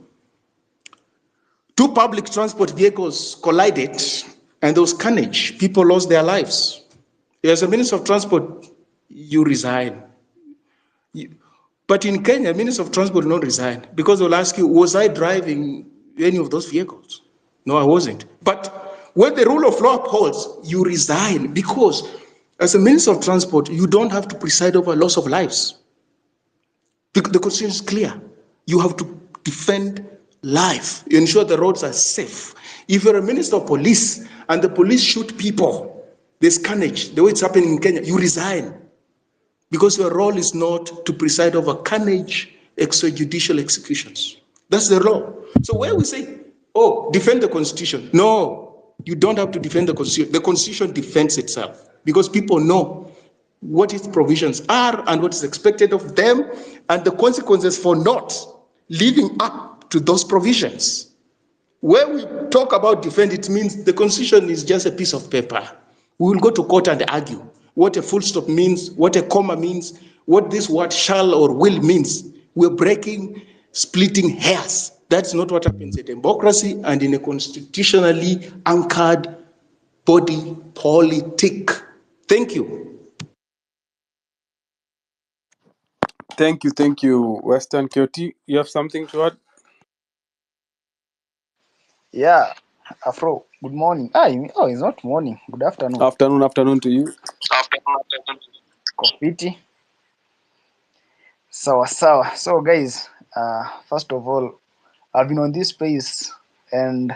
two public transport vehicles collided and there was carnage. People lost their lives. As a minister of transport, you resign. But in Kenya, minister of transport will not resign because they'll ask you, was I driving any of those vehicles? No, I wasn't. But when the rule of law upholds, you resign because as a minister of transport, you don't have to preside over loss of lives. The constitution is clear. You have to defend life, ensure the roads are safe. If you're a minister of police and the police shoot people, there's carnage, the way it's happening in Kenya, you resign. Because your role is not to preside over carnage, extrajudicial executions. That's the law. So where we say, oh, defend the constitution. No, you don't have to defend the constitution. The constitution defends itself because people know what its provisions are and what is expected of them and the consequences for not living up to those provisions. When we talk about defend, it means the constitution is just a piece of paper. We will go to court and argue what a full stop means, what a comma means, what this word shall or will means. We're breaking, splitting hairs. That's not what happens in a democracy and in a constitutionally anchored body politic. Thank you. Thank you, Western Kioti. You have something to add? Yeah, Afro, good morning. It's not morning. Good afternoon. Afternoon to you. Kofiti. Sawa. So guys, first of all, I've been on this space and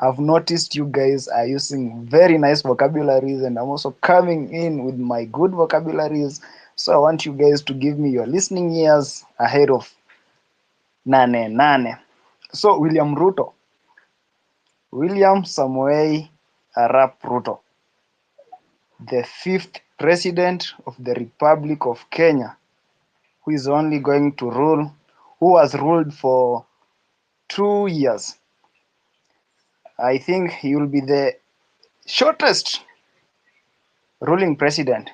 I've noticed you guys are using very nice vocabularies, and I'm also coming in with my good vocabularies. So I want you guys to give me your listening ears ahead of Nane Nane. So William Ruto, William Samoei Arap Ruto, the 5th president of the Republic of Kenya, who is only going to rule, who has ruled for 2 years. I think he will be the shortest ruling president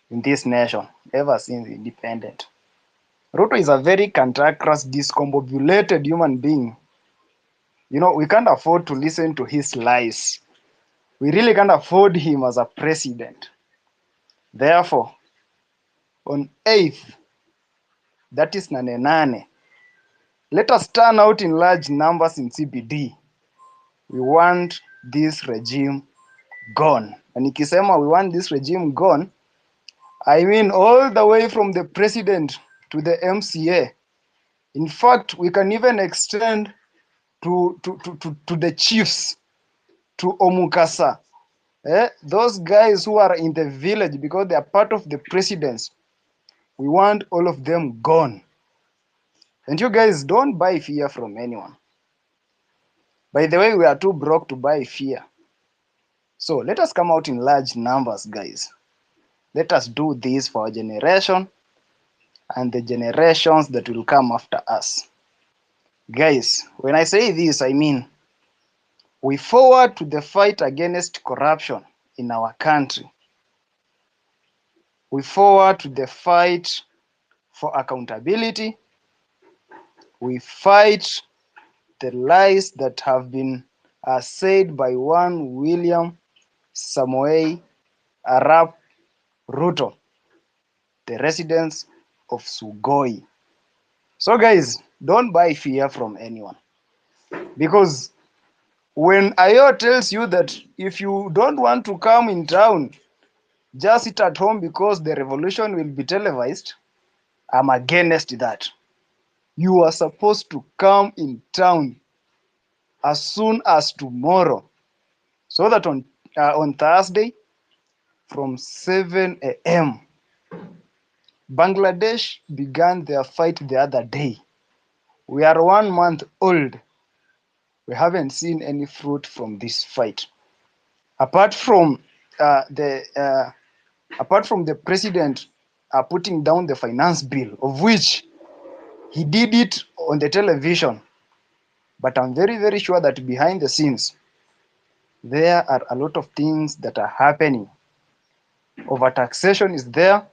in this nation ever since independent. Ruto is a very cantankerous, discombobulated human being. You know, we can't afford to listen to his lies. We really can't afford him as a president. Therefore, on 8th, that is Nane Nane, let us turn out in large numbers in CBD. We want this regime gone. And nikisema we want this regime gone, I mean all the way from the president to the MCA. In fact, we can even extend to the chiefs, to Omukasa. Those guys who are in the village because they are part of the presidents. We want all of them gone. And you guys don't buy fear from anyone. By the way, we are too broke to buy fear. So let us come out in large numbers, guys. Let us do this for our generation and the generations that will come after us. Guys, when I say this, I mean we forward to the fight against corruption in our country. We forward to the fight for accountability. We fight the lies that have been said by one William Samoei Arap Ruto, the residents of Sugoi. So guys, don't buy fear from anyone. Because when Ayo tells you that if you don't want to come in town, just sit at home because the revolution will be televised, I'm against that. You are supposed to come in town as soon as tomorrow, so that on Thursday from 7 a.m. Bangladesh began their fight the other day. We are 1 month old. We haven't seen any fruit from this fight. Apart from the president putting down the finance bill, of which he did it on the television, but I'm very, very sure that behind the scenes, there are a lot of things that are happening. Overtaxation is there.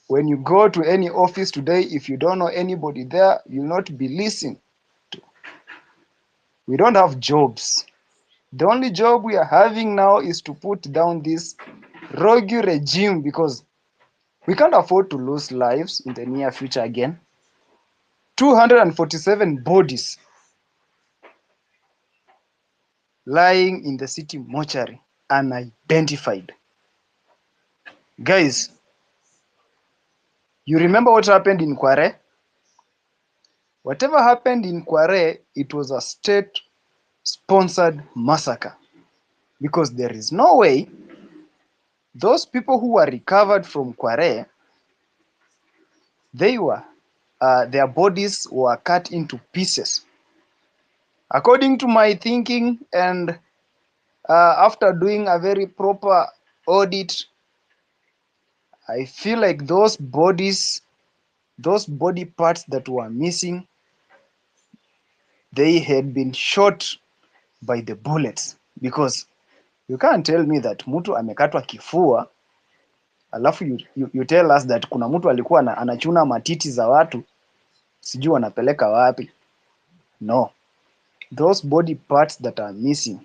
When you go to any office today, if you don't know anybody there, you'll not be listened to. We don't have jobs. The only job we are having now is to put down this rogue regime, because we can't afford to lose lives in the near future again. 247 bodies lying in the city mortuary, unidentified. Guys, you remember what happened in Kware? Whatever happened in Kware, it was a state-sponsored massacre, because there is no way those people who were recovered from Kware, their bodies were cut into pieces. According to my thinking, and after doing a very proper audit, I feel like those body parts that were missing, they had been shot by the bullets, because you can't tell me that mtu amekatwa kifua alafu you tell us that kuna mtu alikuwa anachuna matiti za watu sijui wanapeleka wapi. No, those body parts that are missing,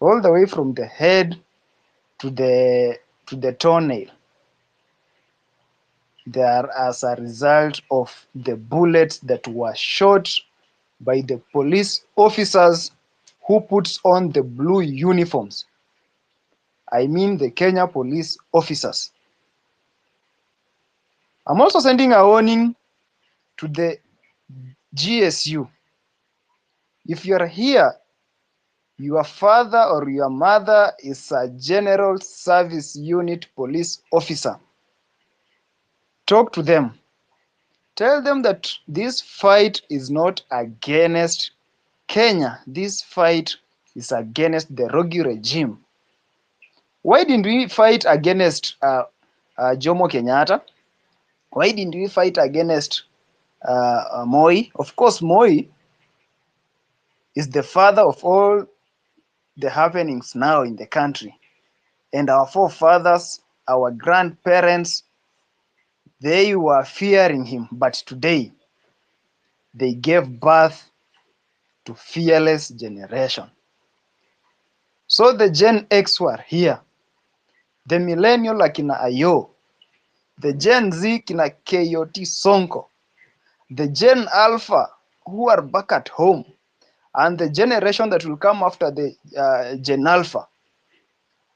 all the way from the head to the toenail, they are as a result of the bullets that were shot by the police officers who puts on the blue uniforms. I mean the Kenya police officers. I'm also sending a warning to the GSU. If you're here, your father or your mother is a general service unit police officer. Talk to them. Tell them that this fight is not against Kenya. This fight is against the Rogi regime. Why didn't we fight against Jomo Kenyatta? Why didn't we fight against Moi? Of course, Moi is the father of all the happenings now in the country. And our forefathers, our grandparents, they were fearing him. But today, they gave birth to fearless generation. So the Gen X were here. The millennial akina Ayo. The Gen Z kina KOT Sonko. The Gen Alpha who are back at home. And the generation that will come after the Gen Alpha.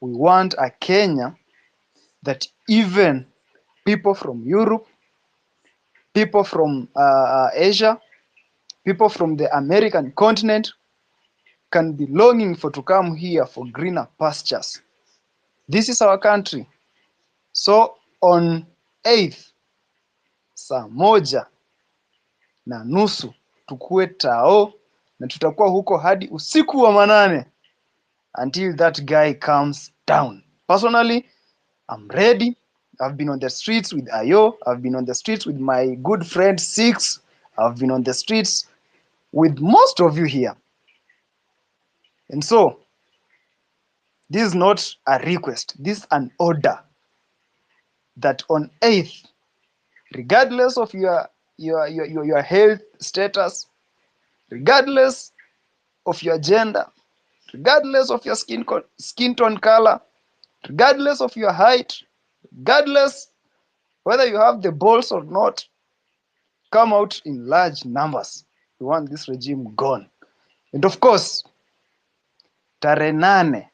We want a Kenya that even people from Europe, people from Asia, people from the American continent can be longing for to come here for greener pastures. This is our country. So on 8th, saa 1:30 tukue tao, na tutakuwa huko hadi usiku wa manane until that guy comes down. Personally, I'm ready. I've been on the streets with Ayo. I've been on the streets with my good friend Six. I've been on the streets with most of you here. And so, this is not a request. This is an order that on 8th, regardless of your health status, regardless of your gender, regardless of your skin tone color, regardless of your height, regardless whether you have the balls or not, come out in large numbers. We want this regime gone. And of course, tarehe 8,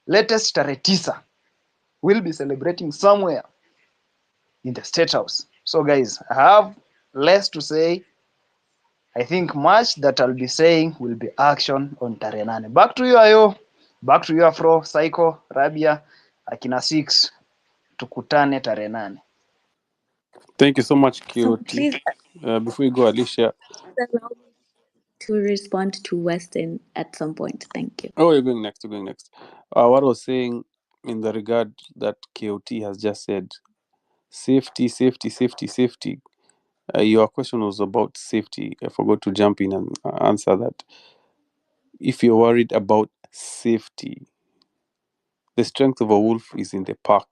latest tarehe 9, we'll be celebrating somewhere in the State House. So guys, I have less to say. I think much that I'll be saying will be action on tarehe 8. Back to you, Ayo. Back to you, Afro, Psycho, Rabia, akina 6. Tukutane tarehe 8. Thank you so much, So KOT. please Before you go, Alicia. allow me to respond to Weston at some point. Thank you. Oh, you're going next. You're going next. What I was saying in the regard that KOT has just said, safety, safety, safety, safety. Your question was about safety. I forgot to jump in and answer that. If you're worried about safety, the strength of a wolf is in the pack.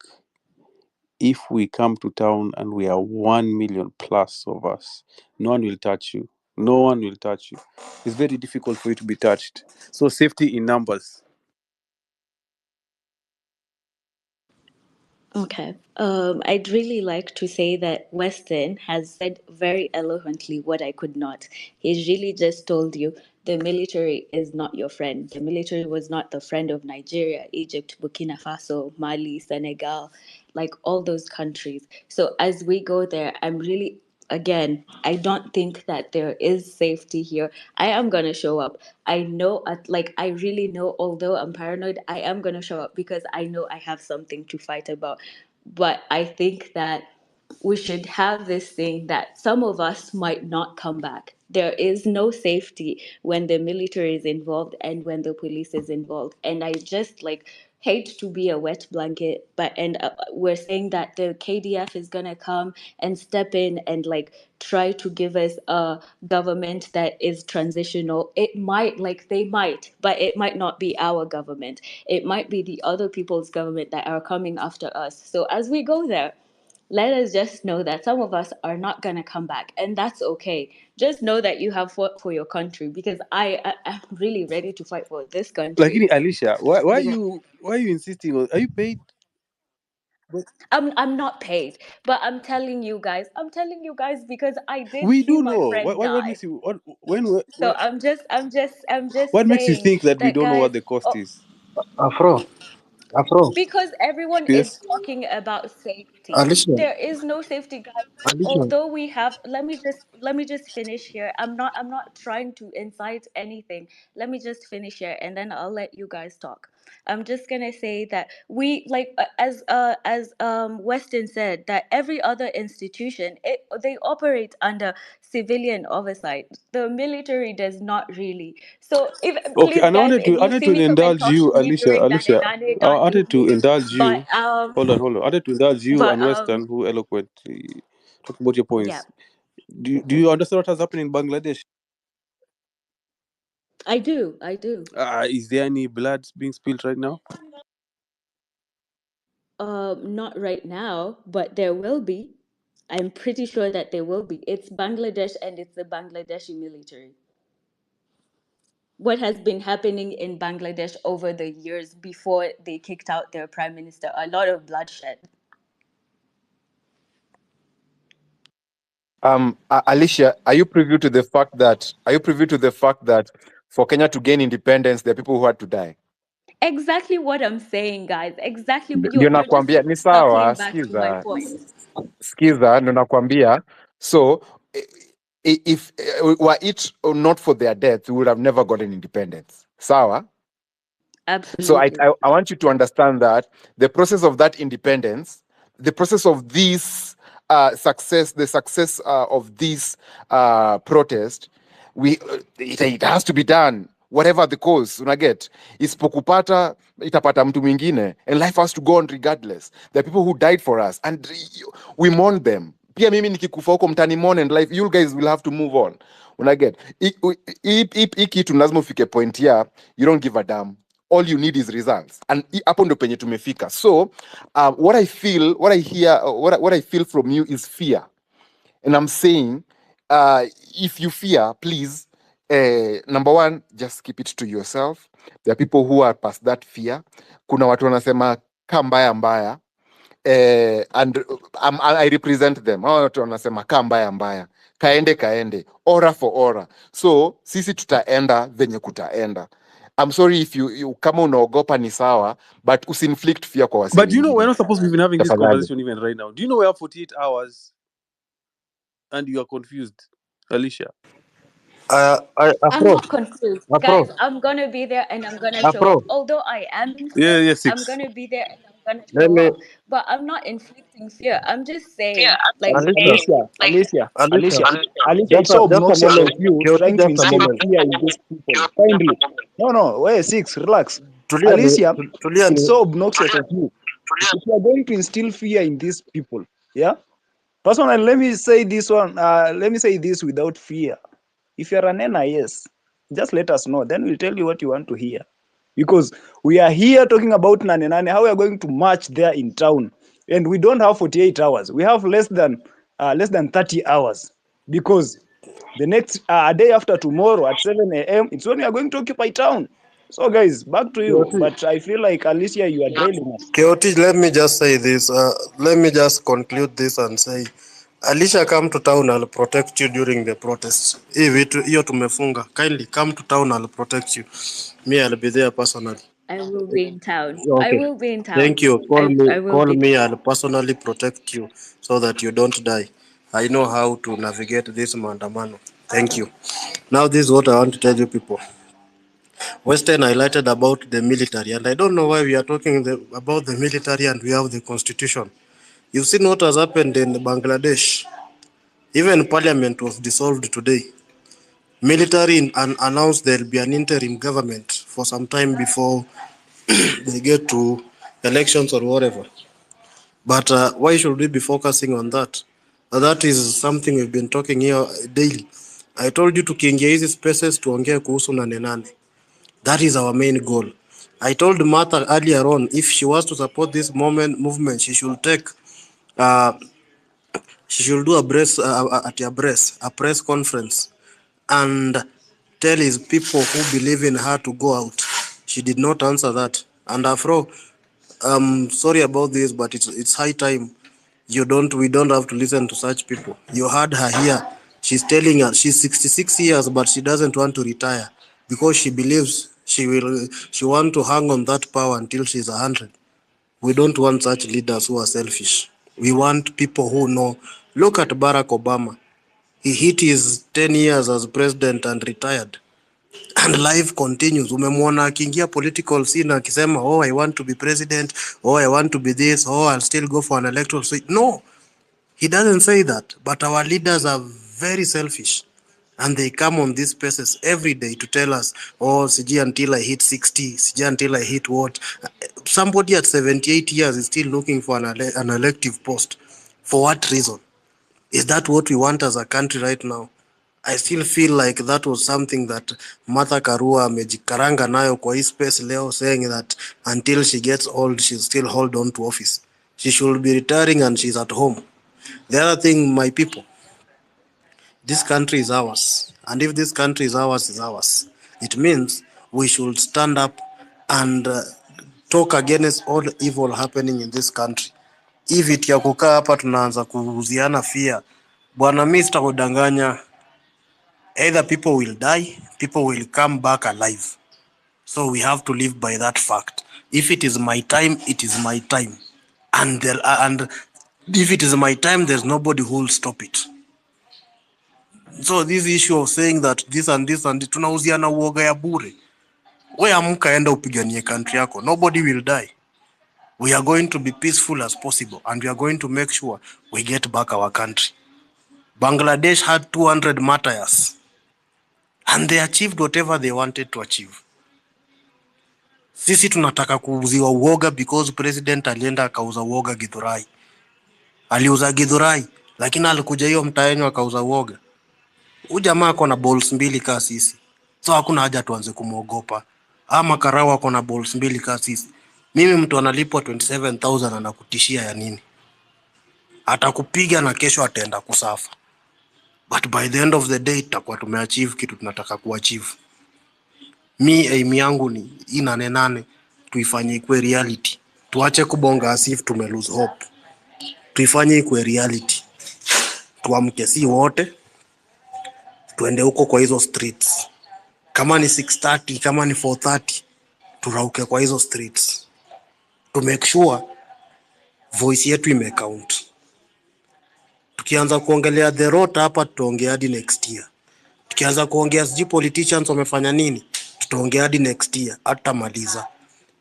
If we come to town and we are 1 million plus of us, no one will touch you. No one will touch you. It's very difficult for you to be touched. So safety in numbers. Okay. I'd really like to say that Weston has said very eloquently what I could not. He's really just told you the military is not your friend. The military was not the friend of Nigeria, Egypt, Burkina Faso, Mali, Senegal, like all those countries. So as we go there, I'm really, again, I don't think that there is safety here. I am gonna show up. I know, I really know, although I'm paranoid, I am gonna show up because I know I have something to fight about. But I think that we should have this thing that some of us might not come back. There is no safety when the military is involved and when the police is involved. And I just hate to be a wet blanket, but we're saying that the KDF is gonna come and step in and try to give us a government that is transitional. It might, they might, but it might not be our government. It might be the other people's government that are coming after us. So as we go there, let us just know that some of us are not going to come back, and that's okay. Just know that you have fought for your country, because I'm really ready to fight for this country. Like, Alicia, why are You know, you insisting on? Are you paid? I'm not paid, but I'm telling you guys. I'm telling you guys because I did We see do my know. friend What die. makes you So I'm just what makes you saying think that we that, don't know guys. what the cost Oh, is? Afro, Afro. because everyone is Yes. talking about safety. safety. Alicia, There is no safety, guys. Alicia. Although we have, let me just finish here. I'm not trying to incite anything. Let me just finish here, and then I'll let you guys talk. I'm just gonna say that we like as Weston said, that every other institution, they operate under civilian oversight. The military does not really. So if Okay, please and guys, if I you wanted see to me come and indulge talk to you, me Alicia. during Alicia, Nane, I don't wanted mute to me. indulge But you. Hold on, hold on. I wanted to indulge you but and Western, who eloquently talk about your yeah, points. Do you understand what has happened in Bangladesh? I do. Is there any blood being spilled right now? Not right now, but there will be. I'm pretty sure that there will be. It's Bangladesh and it's the Bangladeshi military. What has been happening in Bangladesh over the years before they kicked out their prime minister? A lot of bloodshed. Alicia, are you privy to the fact that for Kenya to gain independence, there are people who had to die? Exactly what I'm saying, guys. Exactly. Ndio You're just nakwambia ni sawa, circling back to my skiza, point. skiza, ndio nakwambia. So if were it not for their death, we would have never gotten independence. Sawa? So Absolutely. I want you to understand that the process of that independence, the process of this the success of this protest, it has to be done whatever the cause, unaget. Isipokupata itapata mtu mwingine, and life has to go on regardless. There are people who died for us and we mourn them. Pia mimi nikikufa huko mtani mourn, and life, you guys will have to move on, unaget. Hii kitu lazima ufike point ya you don't give a damn, all you need is results, and hapo ndo penye tumefika. So what I feel, what I hear, what I feel from you is fear, and I'm saying if you fear, please, number one, just keep it to yourself. There are people who are past that fear. Kuna watu wanasema kaa mbaya mbaya, and I represent them. Hao watu wanasema kaa mbaya mbaya, kaende ora for ora. So sisi tutaenda venye kutaenda. I'm sorry if you kama unaogopa ni sawa, but usinflict fear kwa wasi But you know, we're wengine not supposed to be even having this tafadhali. conversation even right now. Do you know we have 48 hours and you are confused, Alicia? I'm Apro, not confused. Guys, Apro, I'm gonna be there and I'm gonna show Apro. up. Although I am in Yeah, fear, yeah, I'm 6. gonna be there and I'm gonna Let show me, up. But I'm not inflicting fear. I'm just saying, like, Alicia, Alicia, Alicia. Alicia, it's so Just a obnoxious of moment. you Kioti, trying to just a instill moment. fear in these people. Kindly. No, wait, six, relax. Tulia ni, Alicia, tulia it's ni. so obnoxious of you. If you are going to instill fear in these people, yeah? Personally, let me say this one. Let me say this without fear. If you're an NIS, just let us know. Then we'll tell you what you want to hear. Because we are here talking about Nane Nane, how we are going to march there in town. And we don't have 48 hours. We have less than 30 hours. Because the next day after tomorrow at 7 a.m., it's when we are going to occupy town. So, guys, back to you. Kioti, But I feel like, Alicia, you are drailing us. Kioti, let me just say this. Let me just conclude this and say, Alicia, come to town. I'll protect you during the protests. Hii vitu hiyo tumefunga. Kindly come to town. I'll protect you. Me, I'll be there personally. I will be in town. I Okay. will be in Thank town. you. I will Call be me. there. I'll personally protect you so that you don't die. I know how to navigate this maandamano. Thank you. Now, this is what I want to tell you people. Western highlighted about the military, and I don't know why we are talking about the military and we have the constitution. You've seen what has happened in Bangladesh. Even parliament was dissolved today. Military announced there will be an interim government for some time before they get to elections or whatever. But why should we be focusing on that? That is something we've been talking here daily. I told you tukiingia hizi spaces tuongee kuhusu nane nane. That is our main goal. I told Martha earlier on, if she was to support this movement, she should take, she should do a press conference, and tell his people who believe in her to go out. She did not answer that. And Afro, sorry about this, but it's high time. We don't have to listen to such people. You heard her here. She's telling us she's 66 years, but she doesn't want to retire because she believes she want to hang on that power until she's 100. We don't want such leaders who are selfish. We want people who know. Look at Barack Obama. He hit his 10 years as president and retired. And life continues. Umemwona akiingia political scene akisema, oh, I want to be president, oh, I want to be this, oh, I'll still go for an electoral seat. No, he doesn't say that. But our leaders are very selfish. And they come on these spaces every day to tell us, oh, siji until I hit 60, siji until I hit what. Somebody at 78 years is still looking for an elective post. For what reason? Is that what we want as a country right now? I still feel like that was something that Martha Karua amejikaranga nayo kwa hii space leo, saying that until she gets old, she'll still hold on to office. She should be retiring and she's at home. The other thing, my people, this country is ours. And if this country is ours. It means we should stand up and talk against all evil happening in this country. If it ya kukaa hapa tunaanza kuuziana fear, bwana, mimi sitakudanganya, either people will die, people will come back alive. So we have to live by that fact. If it is my time, it is my time. And if it is my time, there's nobody who will stop it. So this issue of saying that this and tunauziana uoga ya bure. We amka enda upiganie country yako. Nobody will die. We are going to be peaceful as possible and we are going to make sure we get back our country. Bangladesh had 200 martyrs and they achieved whatever they wanted to achieve. Sisi tunataka kuuziwa uoga because president alienda akauza uoga Githurai. Aliuza Githurai, lakini alikuja hiyo mtaenyo akauza uoga. Huyu jamaa ako na balls mbili kaa sisi. So hakuna haja tuanze kumuogopa. Ama Karau ako na balls mbili kaa sisi. Mimi mtu analipwa 27,000 anakutishia ya nini? Atakupiga na kesho ataenda kusafa. But by the end of the day tutakuwa tumeachieve kitu tunataka kuachieve. Aim yangu ni hii 8 tuifanye ikuwe reality. Tuache kubonga as if tume lose hope. Tuifanye ikuwe reality. Tuamke si wote. Tuende huko kwa hizo streets. Kama ni 6:30, kama ni 4:30, turauke kwa hizo streets. To make sure voice yetu imecount. Tukianza kuongelea the road hapa tutaongea hadi next year. Tukianza kuongea siji politicians wamefanya nini, tutaongea hadi next year hata maliza.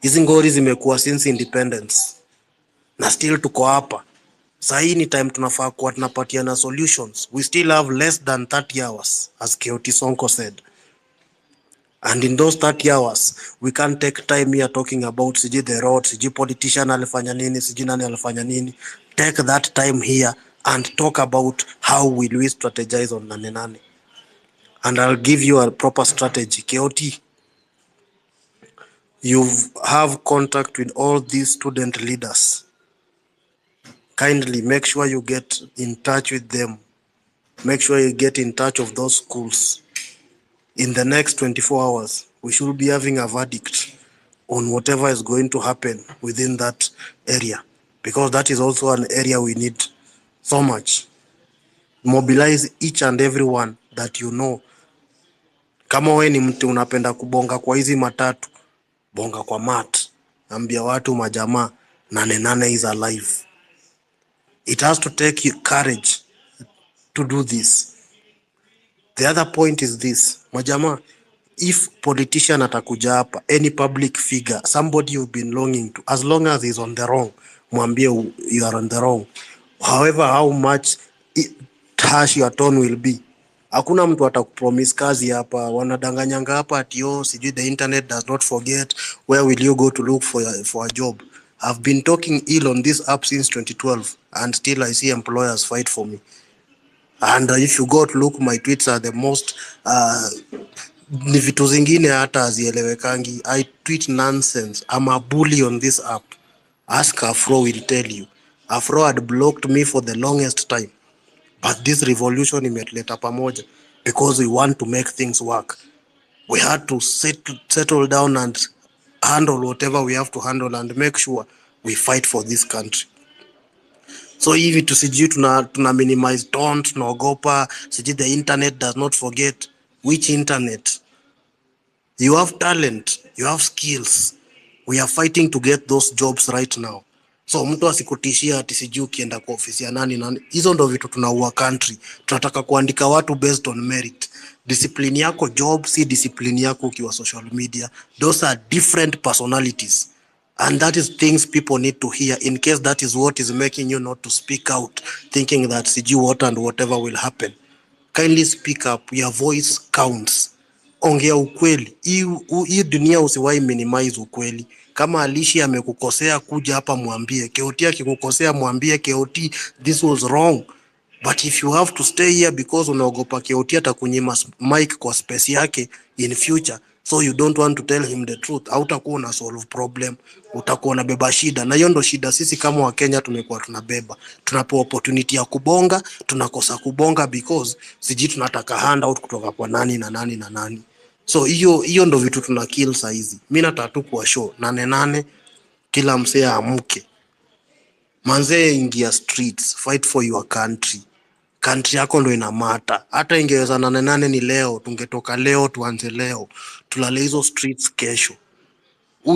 Hizi ngori zimekuwa since independence. Na still tuko hapa. Sasa hii ni time tunafaa kuwa tunapatiana solutions. We still have less than 30 hours as Keoti Sonko said. And in those 30 hours, we can't take time here talking about siji the road, siji politician alifanya nini, siji nani alifanya nini. Take that time here and talk about how will we strategize on 8. And I'll give you a proper strategy. Keoti, you have contact with all these student leaders. Kindly make sure you get in touch with them. Make sure you get in touch of those schools. In the next 24 hours, we should be having a verdict on whatever is going to happen within that area. Because that is also an area we need so much. Mobilize each and everyone that you know. Kama we ni mtu unapenda kubonga kwa hizi matatu, bonga kwa mat. Ambia watu majamaa 8 is alive. It has to take you courage to do this. The other point is this, majamaa, if politician atakuja hapa, any public figure, somebody you've been longing to, as long as he's on the wrong, mwambie you are on the wrong. However, how much harsh your tone will be. Hakuna mtu atakupromise kazi hapa, wanadanganyanga hapa ati sijui the internet does not forget, where will you go to look for a job? I've been talking ill on this app since 2012 and still I see employers fight for me. And if you go to look, my tweets are the most ni vitu zingine hata hazielewekangi. I tweet nonsense. I'm a bully on this app. Ask Afro will tell you. Afro had blocked me for the longest time. But this revolution imetuleta pamoja because we want to make things work. We had to settle down and handle whatever we have to handle and make sure we fight for this country. So hivi tusijui tuna minimize tone, tunaogopa, sijui the internet does not forget. Which internet? You have talent, you have skills. We are fighting to get those jobs right now. So mtu asikutishia ati sijui ukienda kwa ofisi ya nani nani. Hizo ndo vitu tunaua country. Tunataka kuandika watu based on merit. Discipline yako job si discipline yako ukiwa social media. Those are different personalities. And that is things people need to hear in case that is what is making you not to speak out, thinking that sijui what and whatever will happen. Kindly speak up, your voice counts. Ongea ukweli. Hii dunia usiwahi minimize ukweli. Kama Alishi amekukosea kuja hapa mwambie. Keoti akikukosea mwambie Keoti this was wrong. But if you have to stay here because unaogopa Keoti atakunyima mic kwa space yake in future, so you don't want to tell him the truth, hautakuwa una solve problem, utakuwa unabeba shida. Na hiyo ndo shida sisi kama Wakenya tumekuwa tunabeba. Tunapewa opportunity ya kubonga, tunakosa kubonga because siji tunataka handout kutoka kwa nani na nani na nani. So hiyo ndo vitu tuna kill saizi. Mimi nataka tu kuwa show 8 kila msee amke. Manzee, ingia streets, fight for your country. Country yako ndo ina mata. Hata ingeweza 8 ni leo, tungetoka leo tuanze leo. Tulale hizo streets kesho.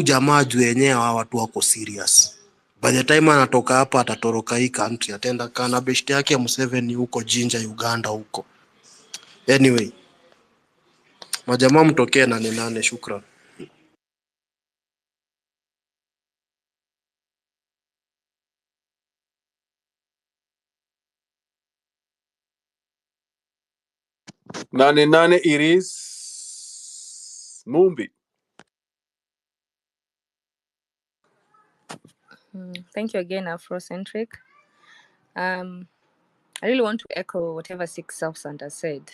Jamaa juu yenyewe hawa watu wako serious. By the time anatoka hapa atatoroka hii country, atenda kana beshte yake ya Museveni huko Jinja Uganda huko. Anyway, majamaa mtokee 8. Shukran. Nane it is. Mumbi. Thank you again, Afrocentric. I really want to echo whatever Six Self-Santa said.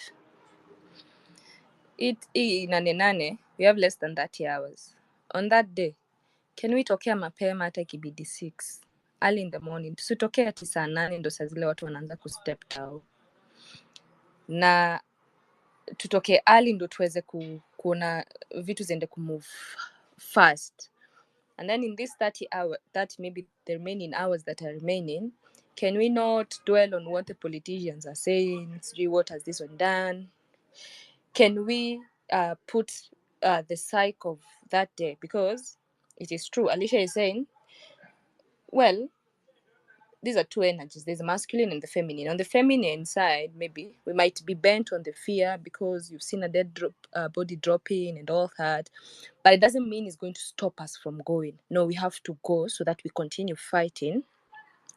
Nane, we have less than 30 hours. On that day, can we tokea mapema hata ikibidi 6 early in the morning? Tusitokea ati saa 8 ndo saa zile watu wanaanza kustep down. Na tutoke early ndo tuweze kuona vitu ziende kumove fast. And then in this 30 hours, that maybe the remaining hours that are remaining, can we not dwell on what the politicians are saying? What has this one done? Can we put the psyche of that day? Because it is true, Alicia is saying, well, these are two energies. There's a masculine and the feminine. On the feminine side, maybe we might be bent on the fear because you've seen a dead body dropping and all that. But it doesn't mean it's going to stop us from going. No, we have to go so that we continue fighting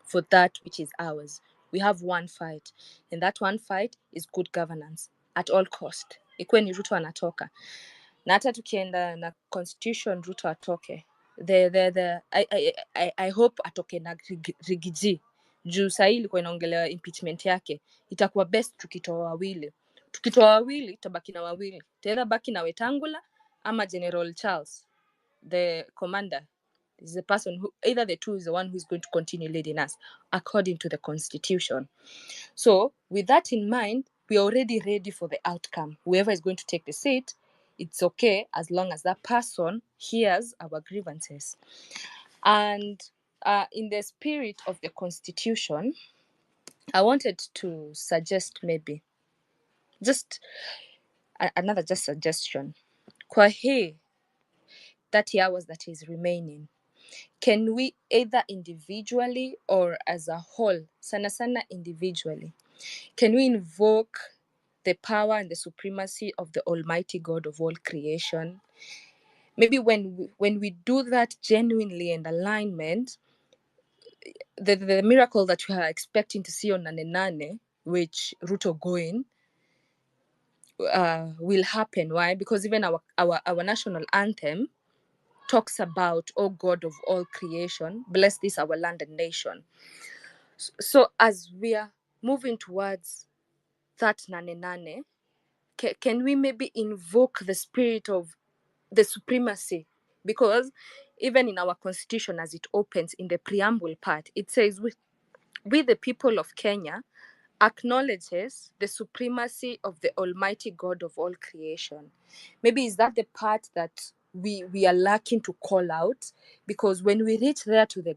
for that which is ours. We have one fight. And that one fight is good governance at all cost. Ikuwe ni Ruto anatoka. Na hata tukienda na constitution Ruto atoke. I hope atoke na rigiji. Juu saa hii ilikuwa inaongelewa impeachment yake. Itakuwa best tukitoa wawili. Tukitoa wawili, tabaki na wawili. Tena baki na Wetangula ama General Charles, the commander. Is the person who, either the two is the one who is going to continue leading us according to the constitution. So with that in mind, we are already ready for the outcome. Whoever is going to take the seat, it's okay as long as that person hears our grievances. And in the spirit of the constitution, I wanted to suggest maybe just another just suggestion. Kwa hii 30 hours that is remaining, can we either individually or as a whole, sana sana individually, can we invoke the power and the supremacy of the Almighty God of all creation? Maybe when we do that genuinely in alignment, the miracle that we are expecting to see on Nane, which Ruto going, will happen. Why? Because even our national anthem talks about, oh God of all creation, bless this our land and nation. So as we are moving towards that Nane, can we maybe invoke the spirit of the supremacy? Because even in our constitution, as it opens in the preamble part, it says, we the people of Kenya acknowledges the supremacy of the Almighty God of all creation. Maybe is that the part that we are lacking to call out? Because when we reach there to the